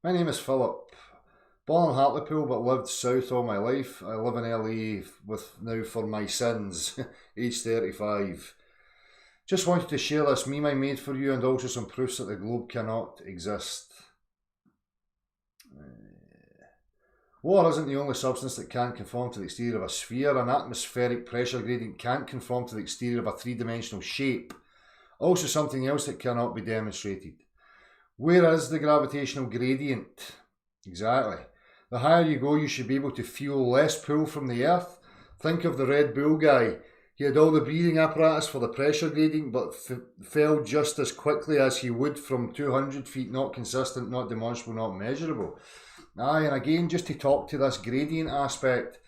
My name is Philip. Born in Hartlepool but lived south all my life. I live in LA with now for my sins, age 35. Just wanted to share this meme I made for you and also some proofs that the globe cannot exist. Water isn't the only substance that can conform to the exterior of a sphere. An atmospheric pressure gradient can't conform to the exterior of a three-dimensional shape. Also something else that cannot be demonstrated. Where is the gravitational gradient? Exactly. The higher you go, you should be able to feel less pull from the Earth. Think of the Red Bull guy. He had all the breathing apparatus for the pressure gradient, but fell just as quickly as he would from 200 feet, not consistent, not demonstrable, not measurable. Aye, and again, just to talk to this gradient aspect,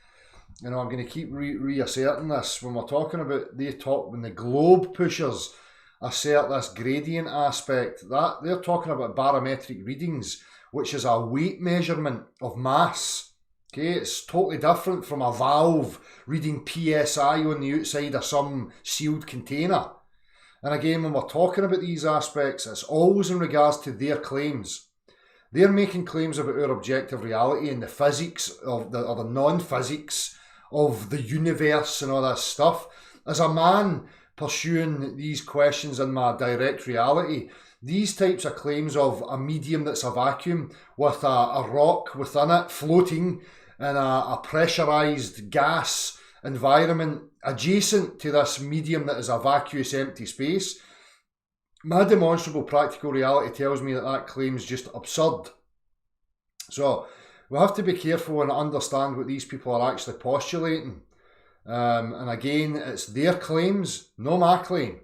you know, I'm going to keep reasserting this. When we're talking about, when the globe pushers assert this gradient aspect, that they're talking about barometric readings, which is a weight measurement of mass. Okay, it's totally different from a valve reading PSI on the outside of some sealed container. And again, when we're talking about these aspects, it's always in regards to their claims. They're making claims about our objective reality and the physics of or the non-physics of the universe and all that stuff. As a man pursuing these questions in my direct reality, these types of claims of a medium that's a vacuum with a rock within it floating in a pressurized gas environment adjacent to this medium that is a vacuous empty space, my demonstrable practical reality tells me that that claim is just absurd. So we have to be careful and understand what these people are actually postulating. And again, it's their claims, no my claim.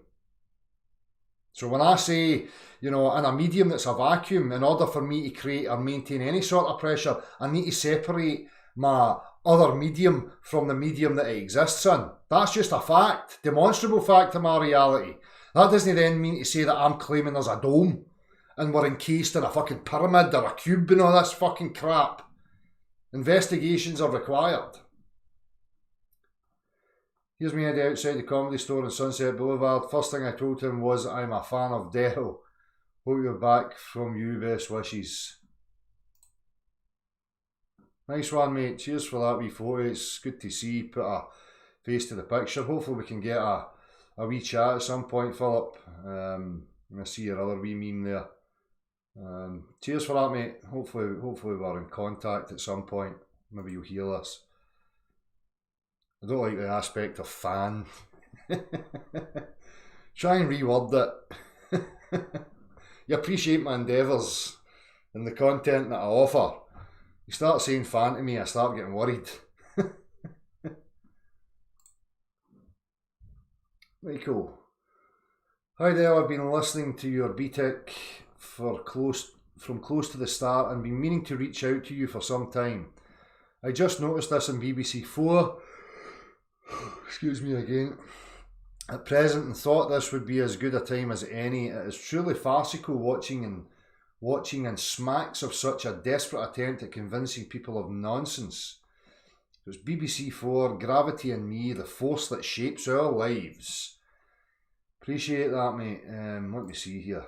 So when I say, you know, in a medium that's a vacuum, in order for me to create or maintain any sort of pressure, I need to separate my other medium from the medium that it exists in. That's just a fact, demonstrable fact of my reality. That doesn't then mean to say that I'm claiming there's a dome and we're encased in a fucking pyramid or a cube and all this fucking crap. Investigations are required. Here's me heading outside the comedy store on Sunset Boulevard. First thing I told him was, I'm a fan of Dell. Hope you're back from you, best wishes. Nice one, mate. Cheers for that wee photo. It's good to see you put a face to the picture. Hopefully we can get a wee chat at some point, Philip. I see your other wee meme there. Cheers for that, mate. Hopefully we're in contact at some point. Maybe you'll hear this. I don't like the aspect of fan. Try and reword it. You appreciate my endeavours and the content that I offer. You start saying fan to me, I start getting worried. Michael. Hi there, I've been listening to your BTEC from close to the start and been meaning to reach out to you for some time. I just noticed this on BBC 4. Excuse me again. At present, and thought this would be as good a time as any. It is truly farcical watching and smacks of such a desperate attempt at convincing people of nonsense. It was BBC 4, Gravity and Me, the force that shapes our lives. Appreciate that, mate. Let me see here.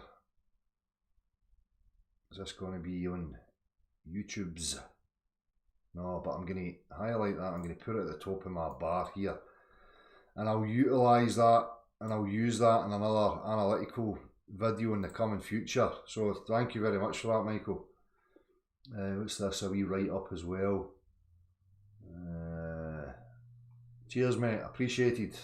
Is this going to be on YouTube's? No, but I'm going to highlight that. I'm going to put it at the top of my bar here. And I'll utilise that and I'll use that in another analytical video in the coming future. So thank you very much for that, Michael. What's this? A wee write up as well. Cheers, mate. Appreciated.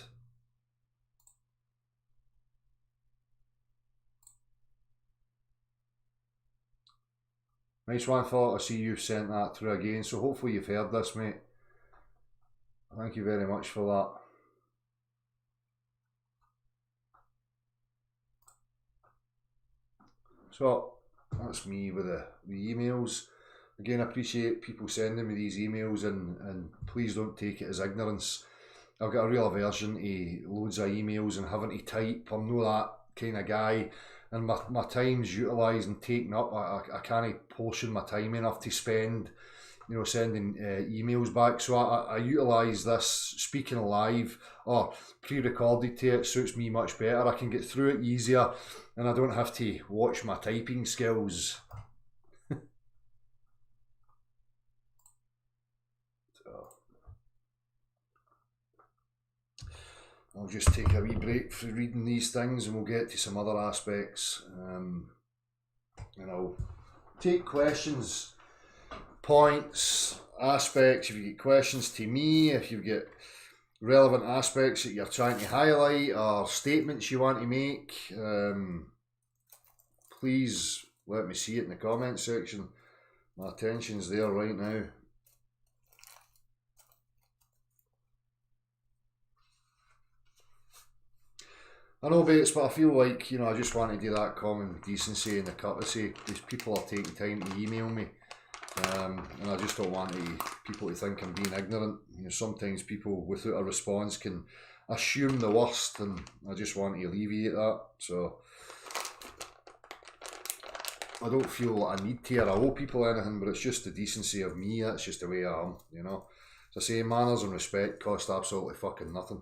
Nice one, Philip. I see you've sent that through again. So hopefully you've heard this, mate. Thank you very much for that. So that's me with the emails. Again, I appreciate people sending me these emails and please don't take it as ignorance. I've got a real aversion to loads of emails and having to type. I'm not that kind of guy, and my time's utilised and taken up. I can't portion my time enough to spend, you know, sending emails back. So I utilise this speaking live or pre-recorded to it. Suits me much better. I can get through it easier, and I don't have to watch my typing skills. I'll just take a wee break for reading these things and we'll get to some other aspects. And I'll take questions, points, aspects. If you get questions to me, if you get relevant aspects that you're trying to highlight or statements you want to make, please let me see it in the comment section. My attention's there right now. I know, Bates, but I feel like, you know, I just want to do that common decency and the courtesy, because people are taking time to email me, and I just don't want people to think I'm being ignorant. You know, sometimes people without a response can assume the worst, and I just want to alleviate that. So I don't feel I need to or I owe people anything, but it's just the decency of me. That's just the way I am, you know. As I say, manners and respect cost absolutely fucking nothing.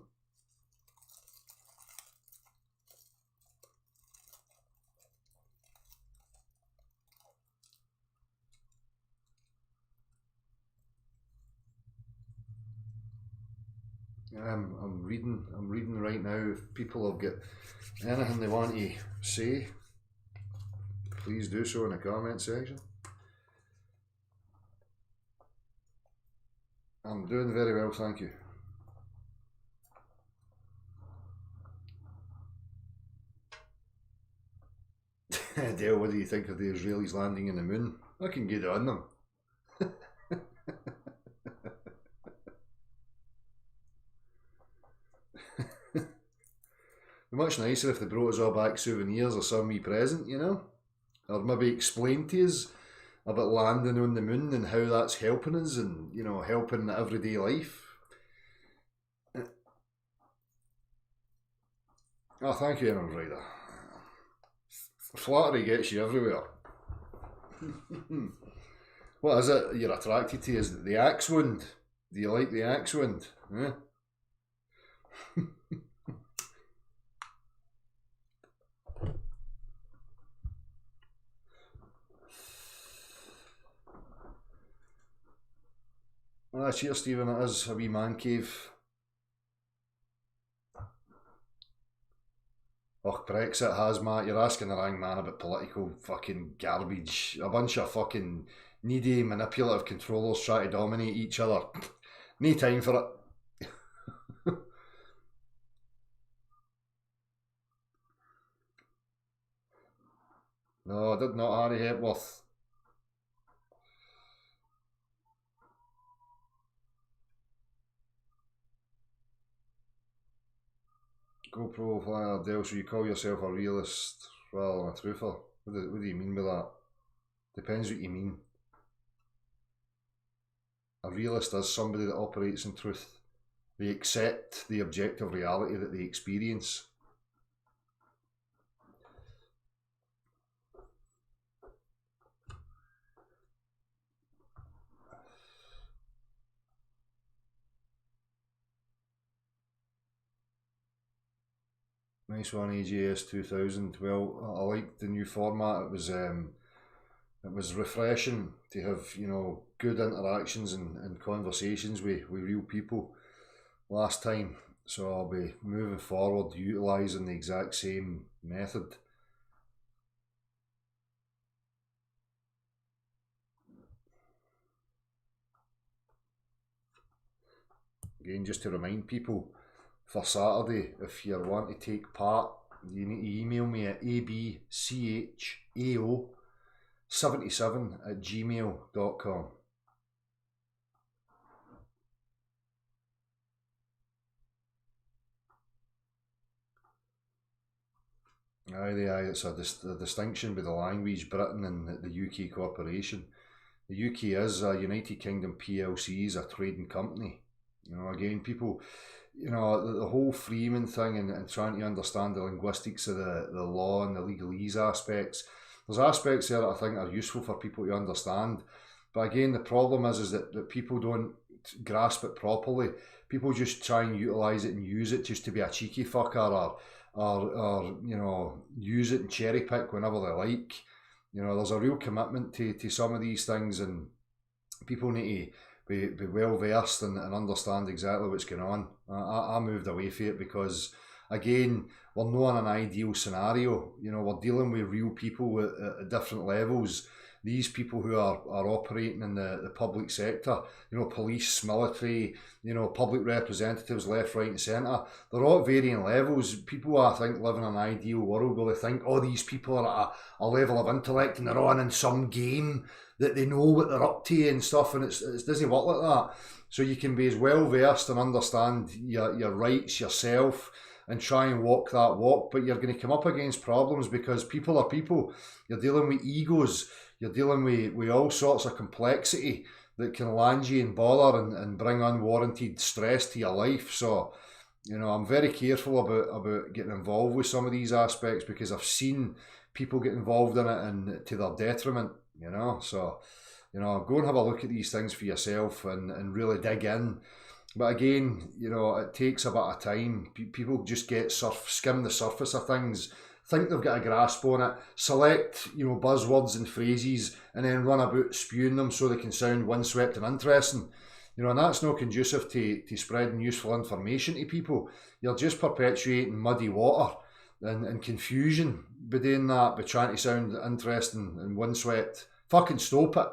I'm reading right now. If people have got anything they want to say, please do so in the comment section. I'm doing very well, thank you. Dale, what do you think of the Israelis landing in the moon? I can get on them. Much nicer if they brought us all back souvenirs or some wee present, you know? Or maybe explain to us about landing on the moon and how that's helping us and, you know, helping everyday life. Oh, thank you, Aaron Ryder. Flattery gets you everywhere. What is it you're attracted to? Is it the axe wound? Do you like the axe wound? Eh? Cheers, Stephen. It is a wee man cave. Oh, Brexit hazmat. You're asking the wrong man about political fucking garbage. A bunch of fucking needy, manipulative controllers try to dominate each other. No time for it. No, I did not, Harry Hepworth. GoPro flyer Dale, so you call yourself a realist rather than a truther? What do you mean by that? Depends what you mean. A realist is somebody that operates in truth. They accept the objective reality that they experience. Nice one, AJS 2000. Well, I liked the new format. It was refreshing to have, you know, good interactions and conversations with real people last time. So I'll be moving forward utilising the exact same method. Again, just to remind people, for Saturday, if you want to take part, you need to email me at abchao77@gmail.com. Aye, it's a distinction with the language, Britain and the UK corporation. The UK is a United Kingdom PLC, is a trading company. You know, again, people, you know, the whole Freeman thing and trying to understand the linguistics of the law and the legalese aspects. There's aspects there that I think are useful for people to understand. But again, the problem is that people don't grasp it properly. People just try and utilise it and use it just to be a cheeky fucker or you know, use it and cherry pick whenever they like. You know, there's a real commitment to some of these things, and people need to be well versed and understand exactly what's going on. I moved away from it because, again, we're not in an ideal scenario. You know, we're dealing with real people at different levels. These people who are operating in the public sector, you know, police, military, you know, public representatives, left, right and centre, they're all at varying levels. People, I think, live in an ideal world where they think, oh, these people are at a level of intellect and they're on in some game that they know what they're up to and stuff, and it doesn't work like that. So you can be as well versed and understand your rights yourself and try and walk that walk, but you're going to come up against problems because people are people. You're dealing with egos. You're dealing with all sorts of complexity that can land you in bother and bring unwarranted stress to your life. So, you know, I'm very careful about getting involved with some of these aspects because I've seen people get involved in it and to their detriment, you know. So, you know, go and have a look at these things for yourself and really dig in. But again, you know, it takes a bit of time. People just skim the surface of things, think they've got a grasp on it, select, you know, buzzwords and phrases, and then run about spewing them so they can sound windswept and interesting. You know, and that's not conducive to spreading useful information to people. You're just perpetuating muddy water and confusion by doing that, by trying to sound interesting and windswept. Fucking stop it.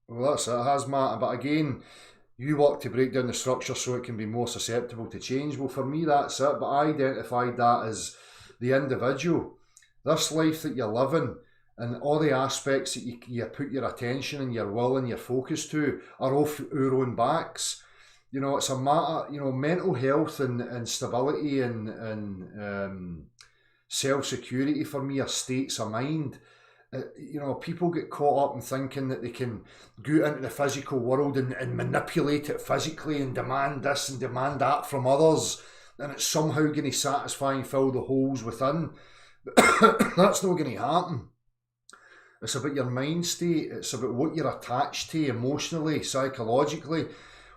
Well, that's it, Hazmat. But again, you work to break down the structure so it can be more susceptible to change. Well, for me, that's it. But I identified that as the individual. This life that you're living and all the aspects that you put your attention and your will and your focus to are off our own backs. You know, it's a matter, you know, mental health and stability and self-security for me are states of mind. You know, people get caught up in thinking that they can go into the physical world and manipulate it physically and demand this and demand that from others, and it's somehow going to satisfy and fill the holes within. That's not going to happen. It's about your mind state. It's about what you're attached to emotionally, psychologically,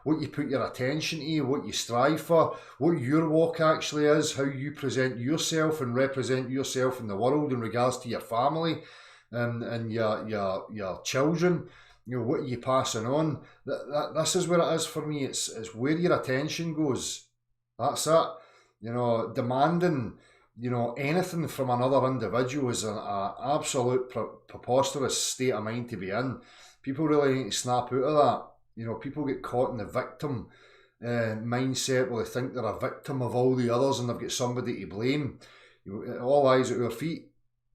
what you put your attention to, what you strive for, what your walk actually is, how you present yourself and represent yourself in the world in regards to your family and your children. You know, what are you passing on? This is where it is for me. It's where your attention goes. That's it. You know, demanding, you know, anything from another individual is an absolute preposterous state of mind to be in. People really need to snap out of that. You know, people get caught in the victim mindset where they think they're a victim of all the others and they've got somebody to blame. You know, it all lies at our feet.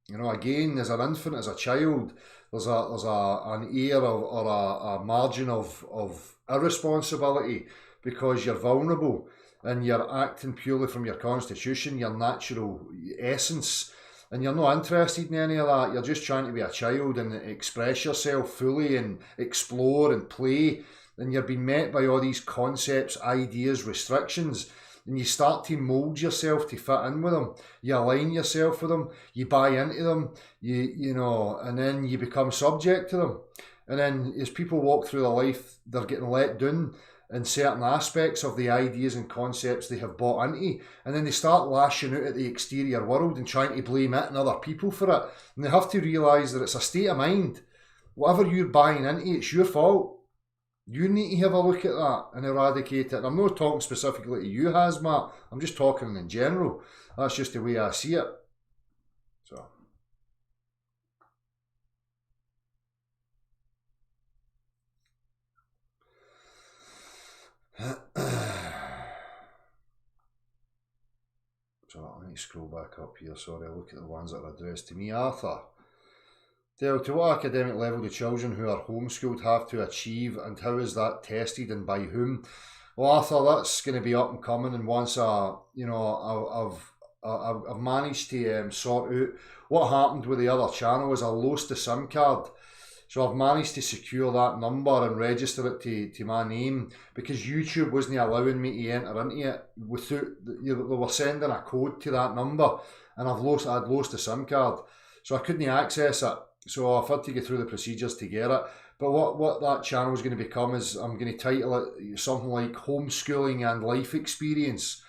You know, again, as an infant, as a child, there's an air or a margin of irresponsibility because you're vulnerable and you're acting purely from your constitution, your natural essence, and you're not interested in any of that. You're just trying to be a child and express yourself fully and explore and play, and you're being met by all these concepts, ideas, restrictions, and you start to mould yourself to fit in with them. You align yourself with them, you buy into them, you know, and then you become subject to them. And then as people walk through their life, they're getting let down in certain aspects of the ideas and concepts they have bought into, and then they start lashing out at the exterior world and trying to blame it and other people for it. And they have to realise that it's a state of mind. Whatever you're buying into, it's your fault. You need to have a look at that and eradicate it. And I'm not talking specifically to you, Hazmat. I'm just talking in general. That's just the way I see it. So. So let me scroll back up here. Sorry, I'll look at the ones that are addressed to me. Arthur. Dale, to what academic level do children who are homeschooled have to achieve, and how is that tested and by whom? Well, Arthur, that's going to be up and coming, and once I've I've managed to sort out what happened with the other channel is I lost the SIM card. So I've managed to secure that number and register it to my name, because YouTube wasn't allowing me to enter into it without, they were sending a code to that number, and I'd lost the SIM card. So I couldn't access it. So I've had to go through the procedures to get it. But what that channel is going to become is, I'm going to title it something like Homeschooling and Life Experience.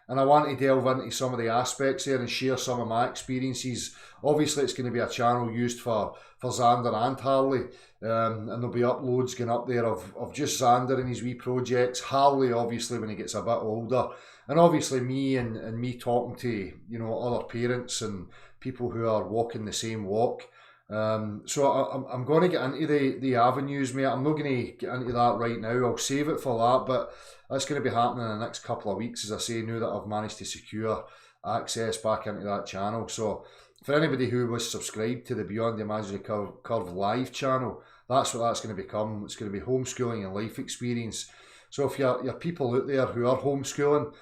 And I want to delve into some of the aspects there and share some of my experiences. Obviously, it's going to be a channel used for Xander and Harley. And there'll be uploads going up there of just Xander and his wee projects. Harley, obviously, when he gets a bit older. And obviously me and me talking to, you know, other parents and people who are walking the same walk. So I'm going to get into the avenues, mate. I'm not going to get into that right now. I'll save it for that, but that's going to be happening in the next couple of weeks, as I say, now that I've managed to secure access back into that channel. So for anybody who was subscribed to the Beyond the Imaginary Curve live channel, that's what that's going to become. It's going to be Homeschooling and Life Experience. So if you're people out there who are homeschooling,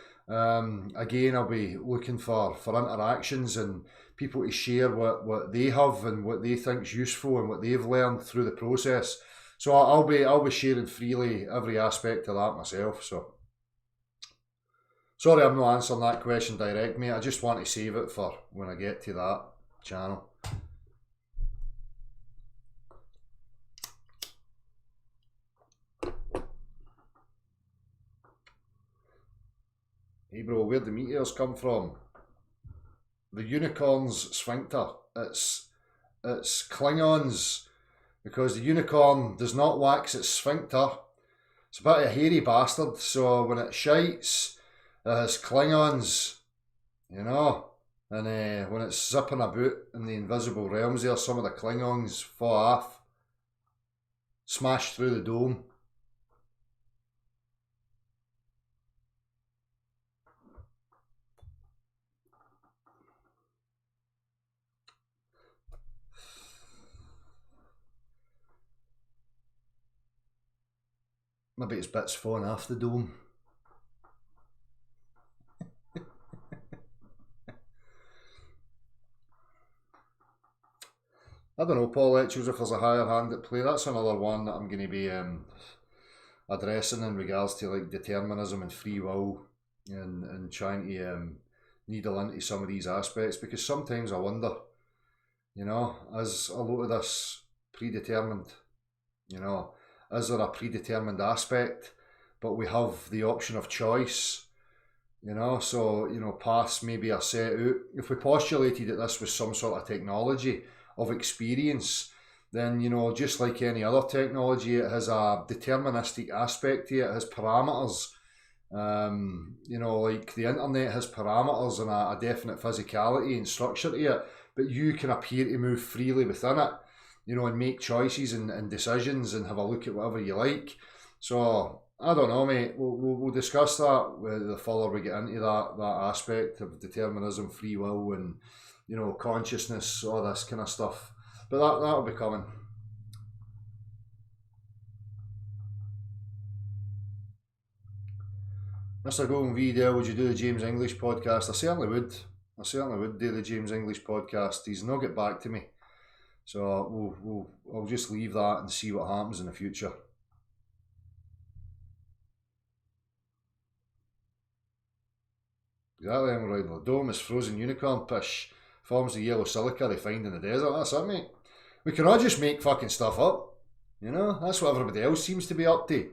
again, I'll be looking for interactions and people to share what they have and what they think's useful and what they've learned through the process. So I'll be sharing freely every aspect of that myself. So sorry I'm not answering that question direct, mate. I just want to save it for when I get to that channel. Hey bro, where'd the meteors come from? The unicorn's sphincter. It's Klingons, because the unicorn does not wax its sphincter. It's a bit of a hairy bastard, so when it shites, it has Klingons, you know. And when it's zipping about in the invisible realms there, some of the Klingons fall off, smash through the dome. Maybe it's bits falling off the dome. I don't know, Paul Etchells, if there's a higher hand at play. That's another one that I'm going to be addressing in regards to like determinism and free will, and trying to needle into some of these aspects, because sometimes I wonder, you know, is a lot of this predetermined, you know, is there a predetermined aspect, but we have the option of choice, you know? So, you know, paths maybe are set out. If we postulated that this was some sort of technology of experience, then, you know, just like any other technology, it has a deterministic aspect to it. It has parameters. You know, like the internet has parameters and a definite physicality and structure to it, but you can appear to move freely within it, you know, and make choices and decisions and have a look at whatever you like. So I don't know, mate. We'll discuss that the further we get into that aspect of determinism, free will, and, you know, consciousness, all this kind of stuff. But that'll be coming. Mr. Golden VDL, would you do the James English podcast? I certainly would. I certainly would do the James English podcast. He's not get back to me. So I'll just leave that and see what happens in the future. Exactly, I'm right. The dome is frozen unicorn pish. Forms the yellow silica they find in the desert. That's it, mate. We can all just make fucking stuff up. You know, that's what everybody else seems to be up to.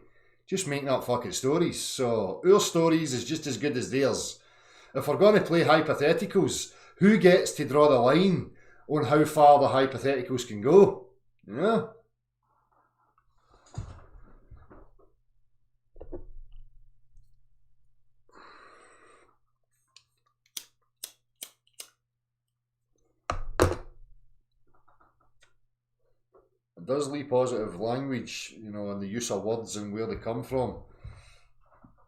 Just making up fucking stories. So our stories is just as good as theirs. If we're going to play hypotheticals, who gets to draw the line on how far the hypotheticals can go? Yeah. It does leave positive language, you know, and the use of words and where they come from.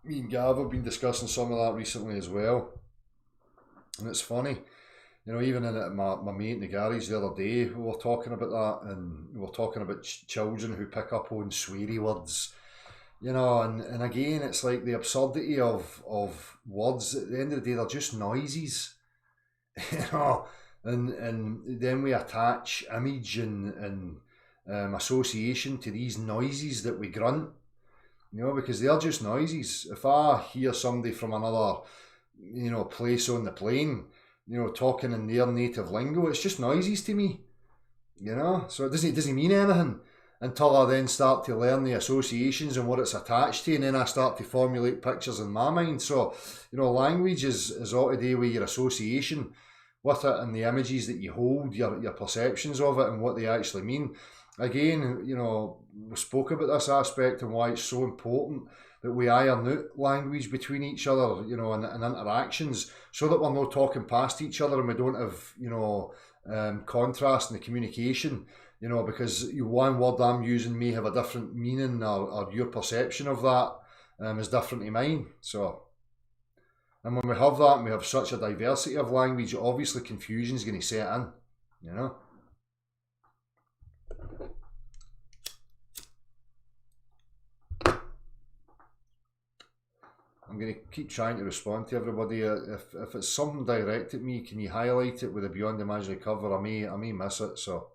Me and Gav have been discussing some of that recently as well. And it's funny. You know, even in my mate in the garage the other day, we were talking about that, and we were talking about children who pick up on sweary words, you know, and again, it's like the absurdity of words. At the end of the day, they're just noises, you know, and then we attach image and association to these noises that we grunt, you know, because they're just noises. If I hear somebody from another, you know, place on the plane, you know, talking in their native lingo, it's just noises to me, you know, so it doesn't mean anything until I then start to learn the associations and what it's attached to, and then I start to formulate pictures in my mind. So, you know, language is all to do with your association with it and the images that you hold, your perceptions of it and what they actually mean. Again, you know, we spoke about this aspect and why it's so important that we iron out language between each other, you know, and interactions, so that we're not talking past each other and we don't have, you know, contrast in the communication, you know, because one word I'm using may have a different meaning, or your perception of that is different to mine. So, and when we have that and we have such a diversity of language, obviously confusion is going to set in, you know. I'm going to keep trying to respond to everybody. If it's something direct at me, can you highlight it with a Beyond Imaginary cover? I may miss it. So,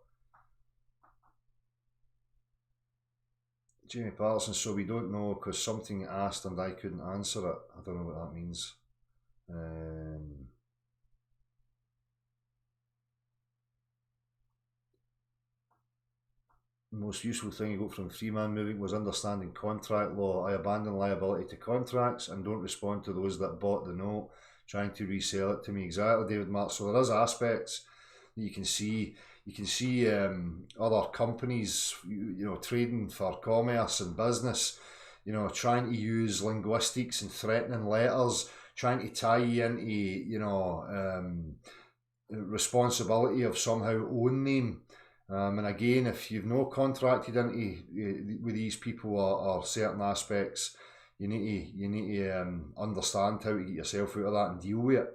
Jamie Patterson, so we don't know because something asked and I couldn't answer it. I don't know what that means. The most useful thing you got from Three-Man Moving was understanding contract law. I abandon liability to contracts and don't respond to those that bought the note trying to resell it to me. Exactly, David Mark. So there is aspects that you can see. You can see other companies, you know, trading for commerce and business, you know, trying to use linguistics and threatening letters, trying to tie you into, you know, responsibility of somehow own them. And again, if you've no contracted into with these people or certain aspects, you need to understand how to get yourself out of that and deal with it.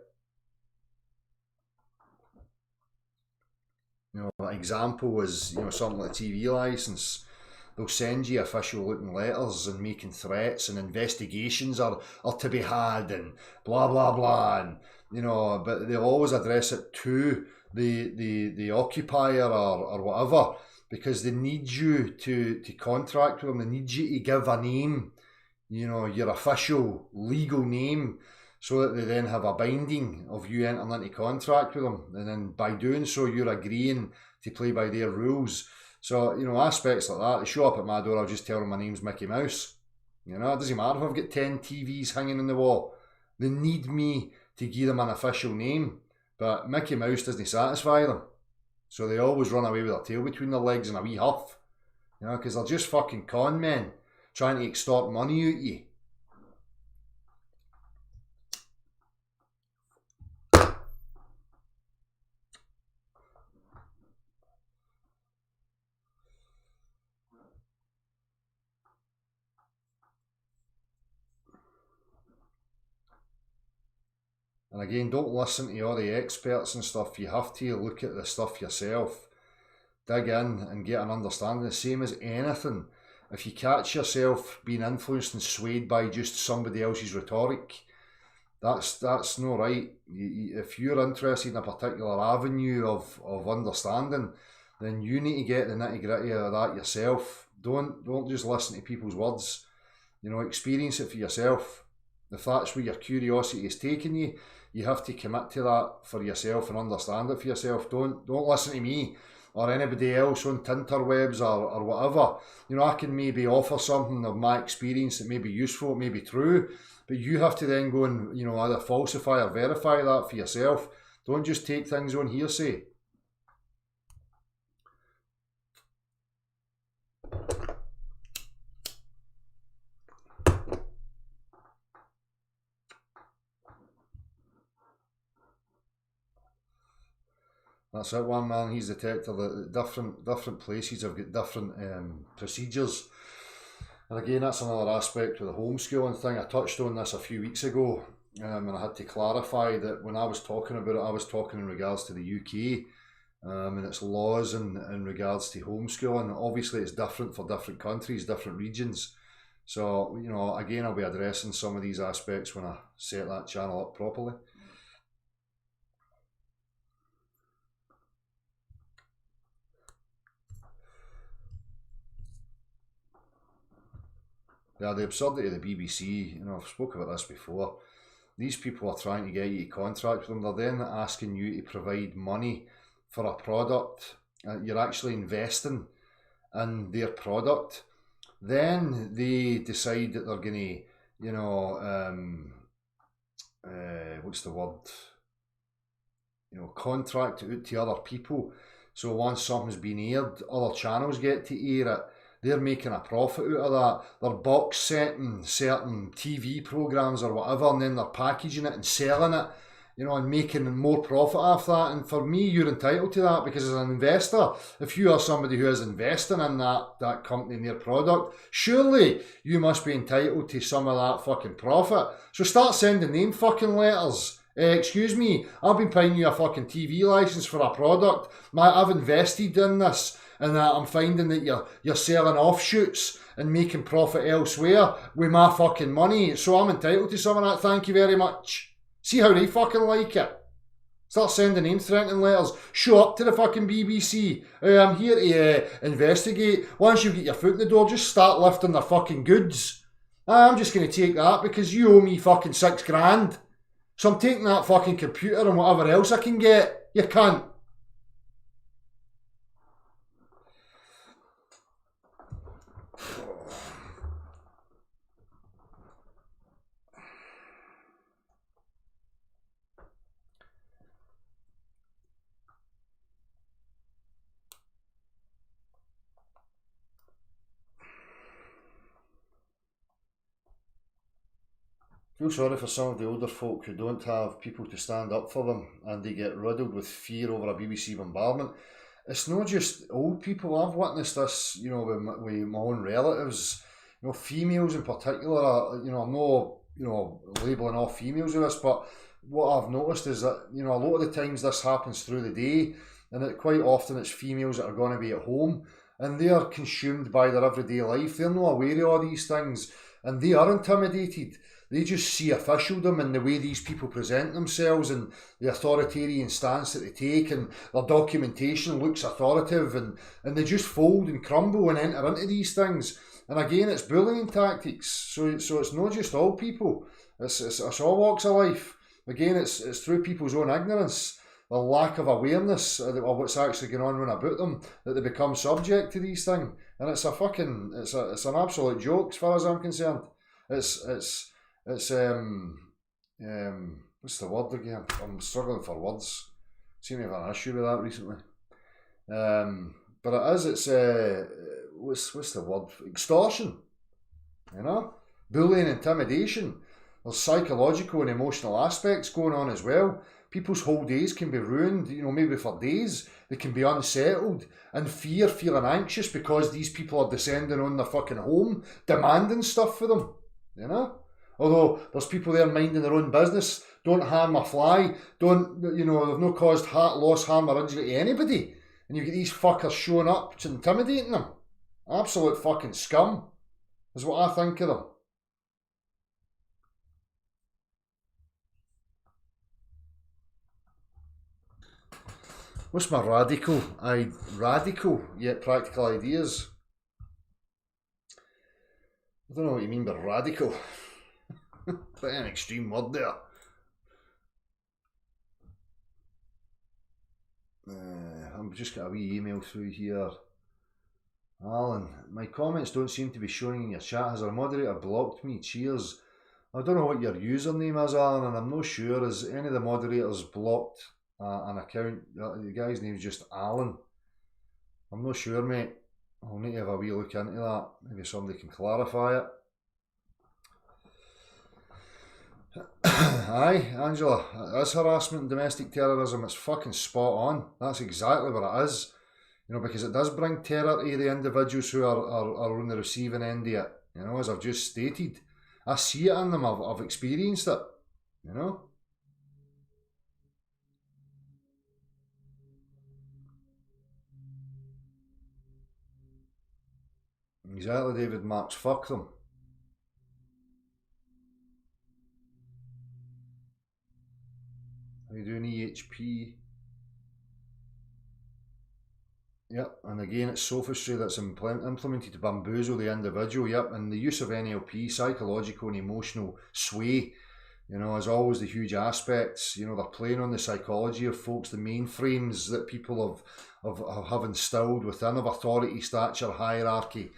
You know, an example is, you know, something like a TV license. They'll send you official looking letters and making threats and investigations are to be had and blah blah blah, and you know, but they'll always address it to the occupier or whatever, because they need you to contract with them. They need you to give a name, you know, your official legal name, so that they then have a binding of you entering into contract with them, and then by doing so you're agreeing to play by their rules. So, you know, aspects like that, they show up at my door, I'll just tell them my name's Mickey Mouse. You know, it doesn't matter if I've got 10 TVs hanging on the wall. They need me to give them an official name. But Mickey Mouse doesn't satisfy them. So they always run away with their tail between their legs in a wee huff. You know, because they're just fucking con men trying to extort money out of you. And again, don't listen to all the experts and stuff. You have to look at the stuff yourself. Dig in and get an understanding. The same as anything. If you catch yourself being influenced and swayed by just somebody else's rhetoric, that's not right. If you're interested in a particular avenue of understanding, then you need to get the nitty gritty of that yourself. Don't just listen to people's words. You know, experience it for yourself. If that's where your curiosity is taking you, you have to commit to that for yourself and understand it for yourself. Don't listen to me or anybody else on Tinterwebs or whatever. You know, I can maybe offer something of my experience that may be useful, it may be true, but you have to then go and, you know, either falsify or verify that for yourself. Don't just take things on hearsay. That's it, one man. He's the detector. The different places have got different procedures, and again, that's another aspect of the homeschooling thing. I touched on this a few weeks ago, and I had to clarify that when I was talking about it, I was talking in regards to the UK and its laws in regards to homeschooling. Obviously, it's different for different countries, different regions. So, you know, again, I'll be addressing some of these aspects when I set that channel up properly. Yeah, the absurdity of the BBC, you know, I've spoken about this before. These people are trying to get you to contract with them. They're then asking you to provide money for a product. You're actually investing in their product. Then they decide that they're going to, you know, what's the word? You know, contract it out to other people. So once something's been aired, other channels get to air it. They're making a profit out of that. They're box setting certain TV programs or whatever, and then they're packaging it and selling it, you know, and making more profit off that. And for me, you're entitled to that, because as an investor, if you are somebody who is investing in that company and their product, surely you must be entitled to some of that fucking profit. So start sending them fucking letters. Excuse me, I've been paying you a fucking TV license for a product. I've invested in this, and I'm finding that you're selling offshoots and making profit elsewhere with my fucking money. So I'm entitled to some of that. Thank you very much. See how they fucking like it. Start sending name threatening letters. Show up to the fucking BBC. I'm here to investigate. Once you get your foot in the door, just start lifting the fucking goods. I'm just going to take that because you owe me fucking $6,000. So I'm taking that fucking computer and whatever else I can get. You cunt. Feel sorry for some of the older folk who don't have people to stand up for them, and they get riddled with fear over a BBC bombardment. It's not just old people. I've witnessed this, you know, with my own relatives, you know, females in particular. You know, I'm not, you know, labelling all females with this, but what I've noticed is that, you know, a lot of the times this happens through the day, and that quite often it's females that are going to be at home, and they are consumed by their everyday life. They're not aware of all these things, and they are intimidated. They just see officialdom in the way these people present themselves and the authoritarian stance that they take, and their documentation looks authoritative, and they just fold and crumble and enter into these things. And again, it's bullying tactics. So it's not just all people. It's all walks of life. Again, it's through people's own ignorance, the lack of awareness of what's actually going on about them, that they become subject to these things. And it's an absolute joke as far as I'm concerned. It's what's the word again? I'm struggling for words. Seem to have an issue with that recently. But it's what's the word? Extortion. You know? Bullying, intimidation. There's psychological and emotional aspects going on as well. People's whole days can be ruined, you know, maybe for days. They can be unsettled and feeling anxious because these people are descending on their fucking home, demanding stuff for them. You know? Although there's people there minding their own business, don't harm a fly, they've not caused loss, harm or injury to anybody. And you get these fuckers showing up to intimidating them. Absolute fucking scum is what I think of them. What's my radical yet practical ideas? I don't know what you mean by radical. Quite an extreme word there. I'm just got a wee email through here. Alan, my comments don't seem to be showing in your chat. Has our moderator blocked me? Cheers. I don't know what your username is, Alan, and I'm not sure. Has any of the moderators blocked an account? The guy's name's just Alan. I'm not sure, mate. I'll need to have a wee look into that. Maybe somebody can clarify it. Aye, Angela, it is harassment and domestic terrorism. It's fucking spot on. That's exactly what it is. You know, because it does bring terror to the individuals who are on the receiving end of it. You know, as I've just stated. I see it in them, I've experienced it. You know? Exactly, David Marks. Fuck them. Are you doing EHP? Yep, and again, it's sophistry that's implemented to bamboozle the individual. Yep, and the use of NLP, psychological and emotional sway, you know, is always the huge aspects. You know, they're playing on the psychology of folks, the mainframes that people have instilled within of authority, stature, hierarchy.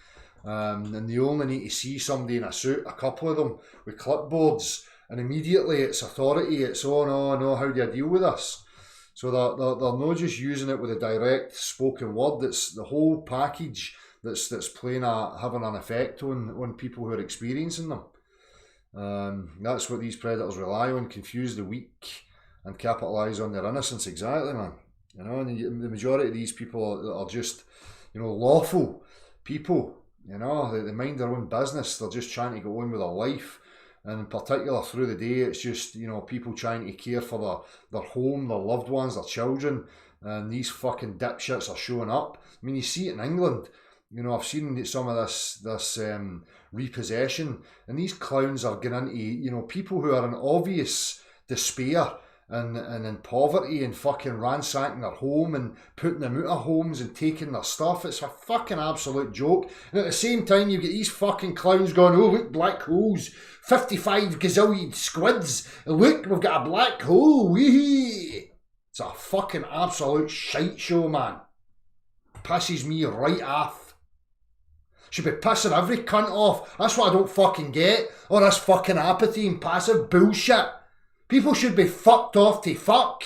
And they only need to see somebody in a suit, a couple of them, with clipboards, and immediately it's authority, it's, oh no, how do I deal with this? So they're not just using it with a direct spoken word, it's the whole package that's having an effect on people who are experiencing them. That's what these predators rely on, confuse the weak and capitalise on their innocence. Exactly, man. You know, and the majority of these people are just, you know, lawful people. You know, they mind their own business. They're just trying to go on with their life. And in particular, through the day, it's just, you know, people trying to care for their home, their loved ones, their children. And these fucking dipshits are showing up. I mean, you see it in England. You know, I've seen some of this repossession. And these clowns are getting into, you know, people who are in obvious despair and in poverty and fucking ransacking their home and putting them out of homes and taking their stuff. It's a fucking absolute joke. And at the same time, you get these fucking clowns going, oh, look, black holes, 55 gazillion squids. Look, we've got a black hole. Wee! It's a fucking absolute shite show, man. Pisses me right off. Should be pissing every cunt off. That's what I don't fucking get. All this fucking apathy and passive bullshit. People should be fucked off to fuck.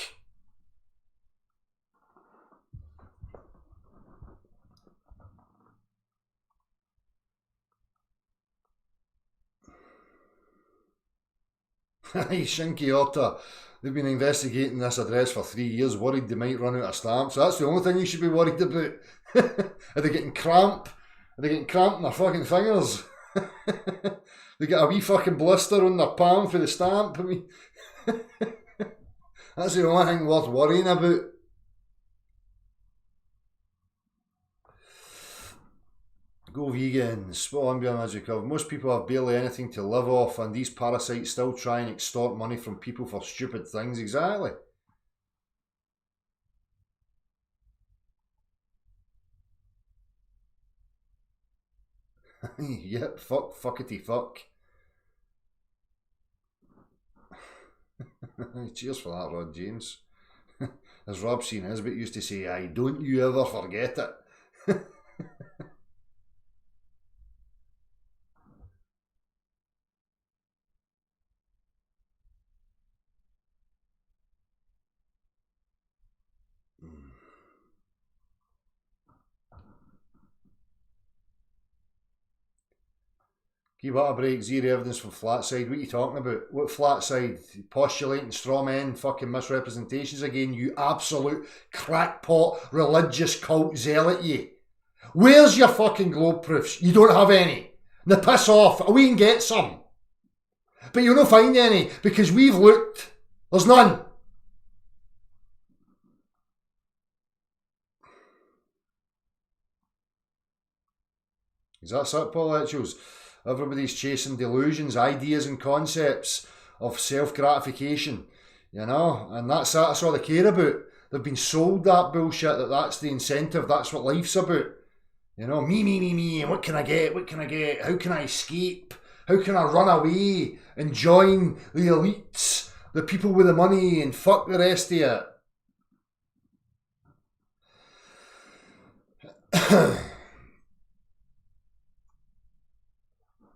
Shinky Otter. They've been investigating this address for 3 years, worried they might run out of stamps. So that's the only thing you should be worried about. Are they getting cramp? Are they getting cramp in their fucking fingers? They get a wee fucking blister on their palm for the stamp. I mean, that's the only thing worth worrying about. Go vegan, spot on behind magic of. Most people have barely anything to live off, and these parasites still try and extort money from people for stupid things. Exactly. Yep, fuckity fuck. Cheers for that, Rod James. As Rob C. Nesbitt used to say, aye, don't you ever forget it. Give that a break, zero evidence from flat side. What are you talking about? What flat side? Postulating straw men, fucking misrepresentations again, you absolute crackpot religious cult zealot, you. Where's your fucking globe proofs? You don't have any. Now piss off, we can get some. But you'll not find any, because we've looked. There's none. Is that it, Paul Etchells? Everybody's chasing delusions, ideas and concepts of self-gratification, you know, and that's all they care about. They've been sold that bullshit, that's the incentive, that's what life's about. You know, me, what can I get, how can I escape, how can I run away and join the elites, the people with the money, and fuck the rest of it.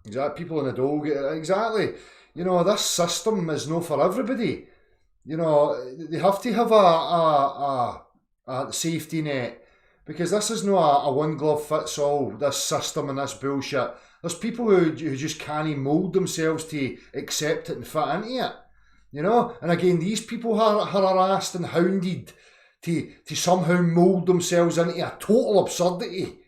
Exactly, people in the dole get it. Exactly. You know, this system is no for everybody. You know, they have to have a safety net, because this is not a one glove fits all, this system and this bullshit. There's people who just can't mould themselves to accept it and fit into it. You know, and again, these people are harassed and hounded to somehow mould themselves into a total absurdity.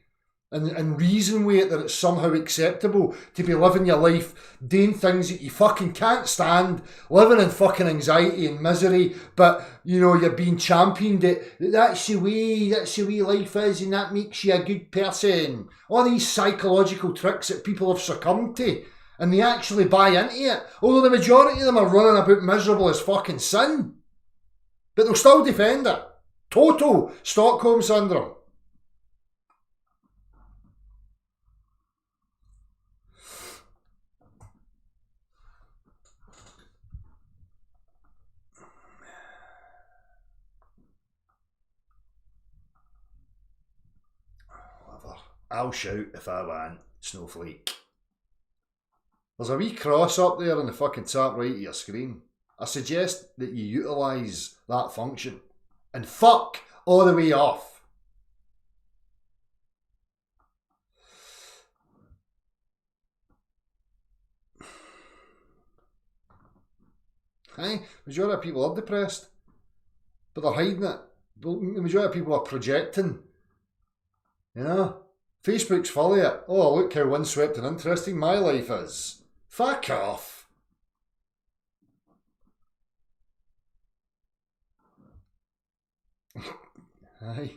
And reason with it that it's somehow acceptable to be living your life, doing things that you fucking can't stand, living in fucking anxiety and misery, but, you know, you're being championed that's the way life is, and that makes you a good person. All these psychological tricks that people have succumbed to, and they actually buy into it, although the majority of them are running about miserable as fucking sin. But they'll still defend it. Total Stockholm Syndrome. I'll shout if I want, snowflake. There's a wee cross up there in the fucking top right of your screen. I suggest that you utilise that function and fuck all the way off. Aye, majority of people are depressed, but they're hiding it. The majority of people are projecting. You know? Facebook's full of it. Oh, look how windswept and interesting my life is. Fuck off. Aye.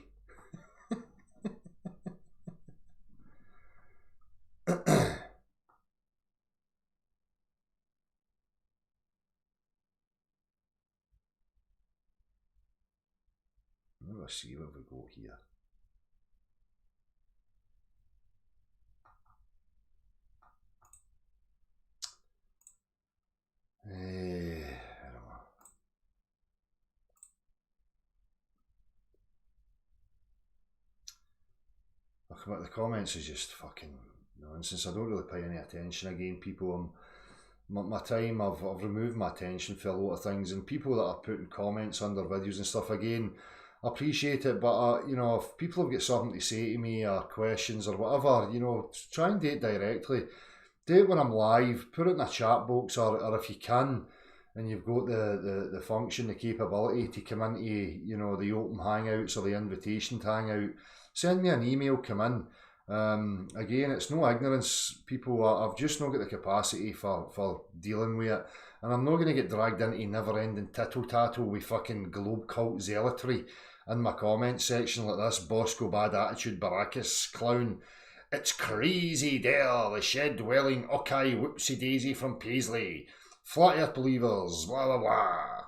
Let's see where we go here. I don't know. Look, the comments is just fucking nonsense. I don't really pay any attention. Again, people, my time, I've removed my attention for a lot of things, and people that are putting comments under videos and stuff, again, I appreciate it, but you know, if people have got something to say to me or questions or whatever, you know, try and do it directly. Do it when I'm live, put it in a chat box, or if you can, and you've got the function, the capability to come into, you know, the open hangouts or the invitation to hang out, send me an email, come in. Again, it's no ignorance, people. I've just not got the capacity for dealing with it, and I'm not going to get dragged into never-ending tittle-tattle with fucking globe cult zealotry in my comment section like this Bosco bad attitude Baracus clown. It's crazy there, the shed-dwelling Okai whoopsie-daisy from Paisley. Flat earth believers, blah blah blah.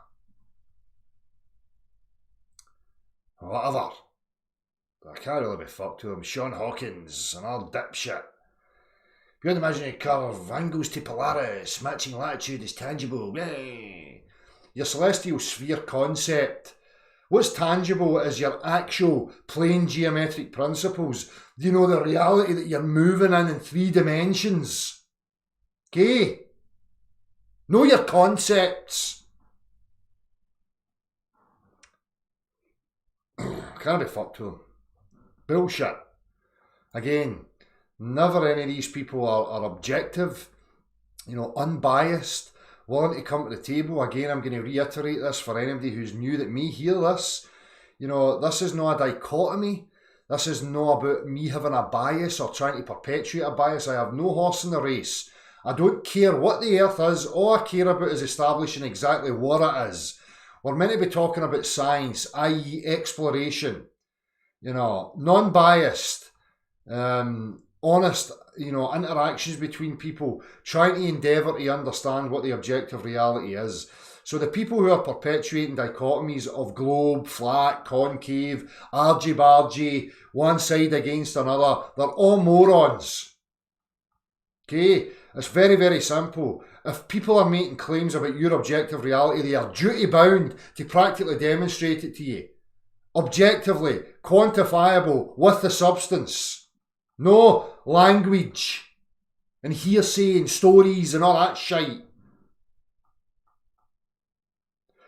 Whatever. But I can't really be fucked to him. Sean Hawkins, an old dipshit. Beyond imaginary curve, angles to Polaris, matching latitude is tangible. Yay. Your celestial sphere concept. What's tangible is your actual plane geometric principles. You know, the reality that you're moving in 3 dimensions. Okay? Know your concepts. Can't be fucked to them. Bullshit. Again, never any of these people are objective, you know, unbiased, willing to come to the table. Again, I'm going to reiterate this for anybody who's new that may hear this. You know, this is not a dichotomy. This is not about me having a bias or trying to perpetuate a bias. I have no horse in the race. I don't care what the earth is. All I care about is establishing exactly what it is. We're meant to be talking about science, i.e. exploration. You know, non-biased, honest, you know, interactions between people, trying to endeavour to understand what the objective reality is. So the people who are perpetuating dichotomies of globe, flat, concave, argy-bargy, one side against another, they're all morons. Okay? It's very, very simple. If people are making claims about your objective reality, they are duty-bound to practically demonstrate it to you. Objectively, quantifiable, with the substance. No language and hearsay and stories and all that shite.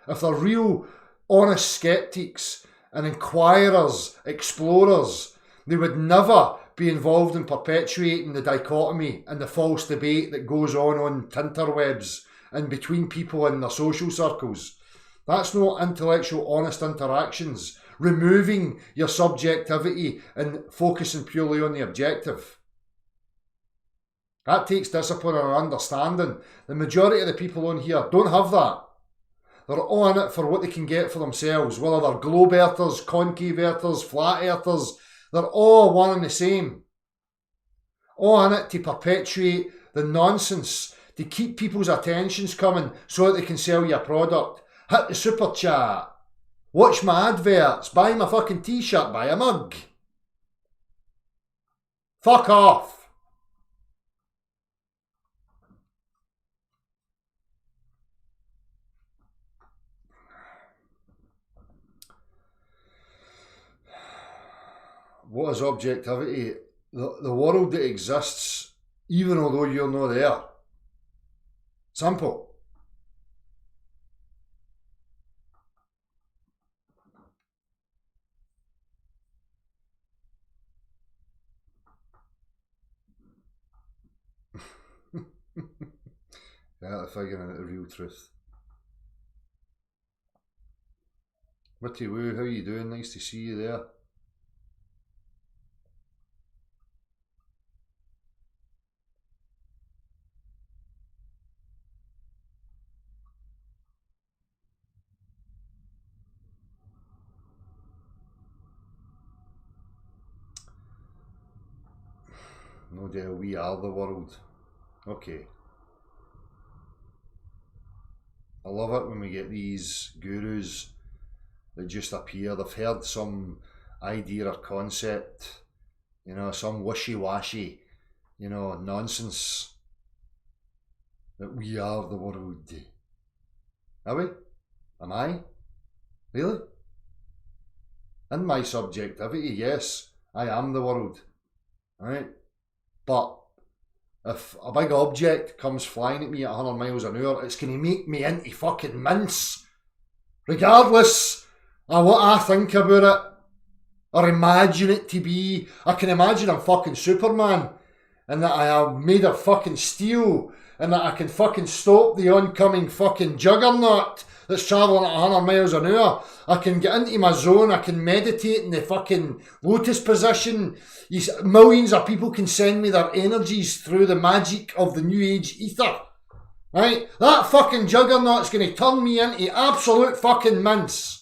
If they're real, honest skeptics and inquirers, explorers, they would never be involved in perpetuating the dichotomy and the false debate that goes on tinterwebs and between people in their social circles. That's not intellectual, honest interactions. Removing your subjectivity and focusing purely on the objective. That takes discipline and understanding. The majority of the people on here don't have that. They're all in it for what they can get for themselves, whether they're globe earthers, concave earthers, flat earthers, they're all one and the same. All in it to perpetuate the nonsense, to keep people's attentions coming so that they can sell you a product. Hit the super chat. Watch my adverts, buy my fucking t-shirt, buy a mug. Fuck off. What is objectivity? the world that exists, even although you're not there. Simple. Yeah, figuring out the real truth. Witty Woo, how you doing? Nice to see you there. No doubt we are the world. Okay. I love it when we get these gurus that just appear. They've heard some idea or concept, you know, some wishy-washy, you know, nonsense. That we are the world. Are we? Am I? Really? In my subjectivity, yes, I am the world. Right? But if a big object comes flying at me at 100 miles an hour, it's going to make me into fucking mince. Regardless of what I think about it or imagine it to be. I can imagine I'm fucking Superman and that I have made of fucking steel and that I can fucking stop the oncoming fucking juggernaut that's travelling at 100 miles an hour. I can get into my zone, I can meditate in the fucking lotus position. Millions of people can send me their energies through the magic of the new age ether. Right? That fucking juggernaut's going to turn me into absolute fucking mince.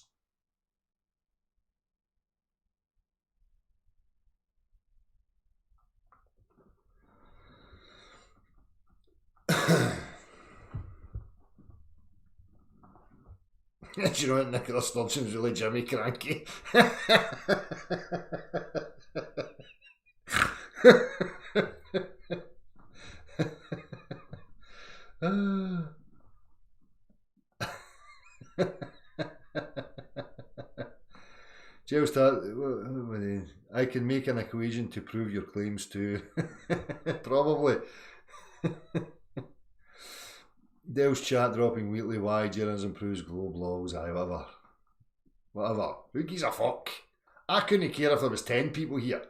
Do you know what, Nicola Sturgeon's really Jimmy Cranky? I can make an equation to prove your claims too. Probably. Dell's chat dropping weekly. Why journalism improves globe laws? Aye, whatever. Who gives a fuck? I couldn't care if there was 10 people here.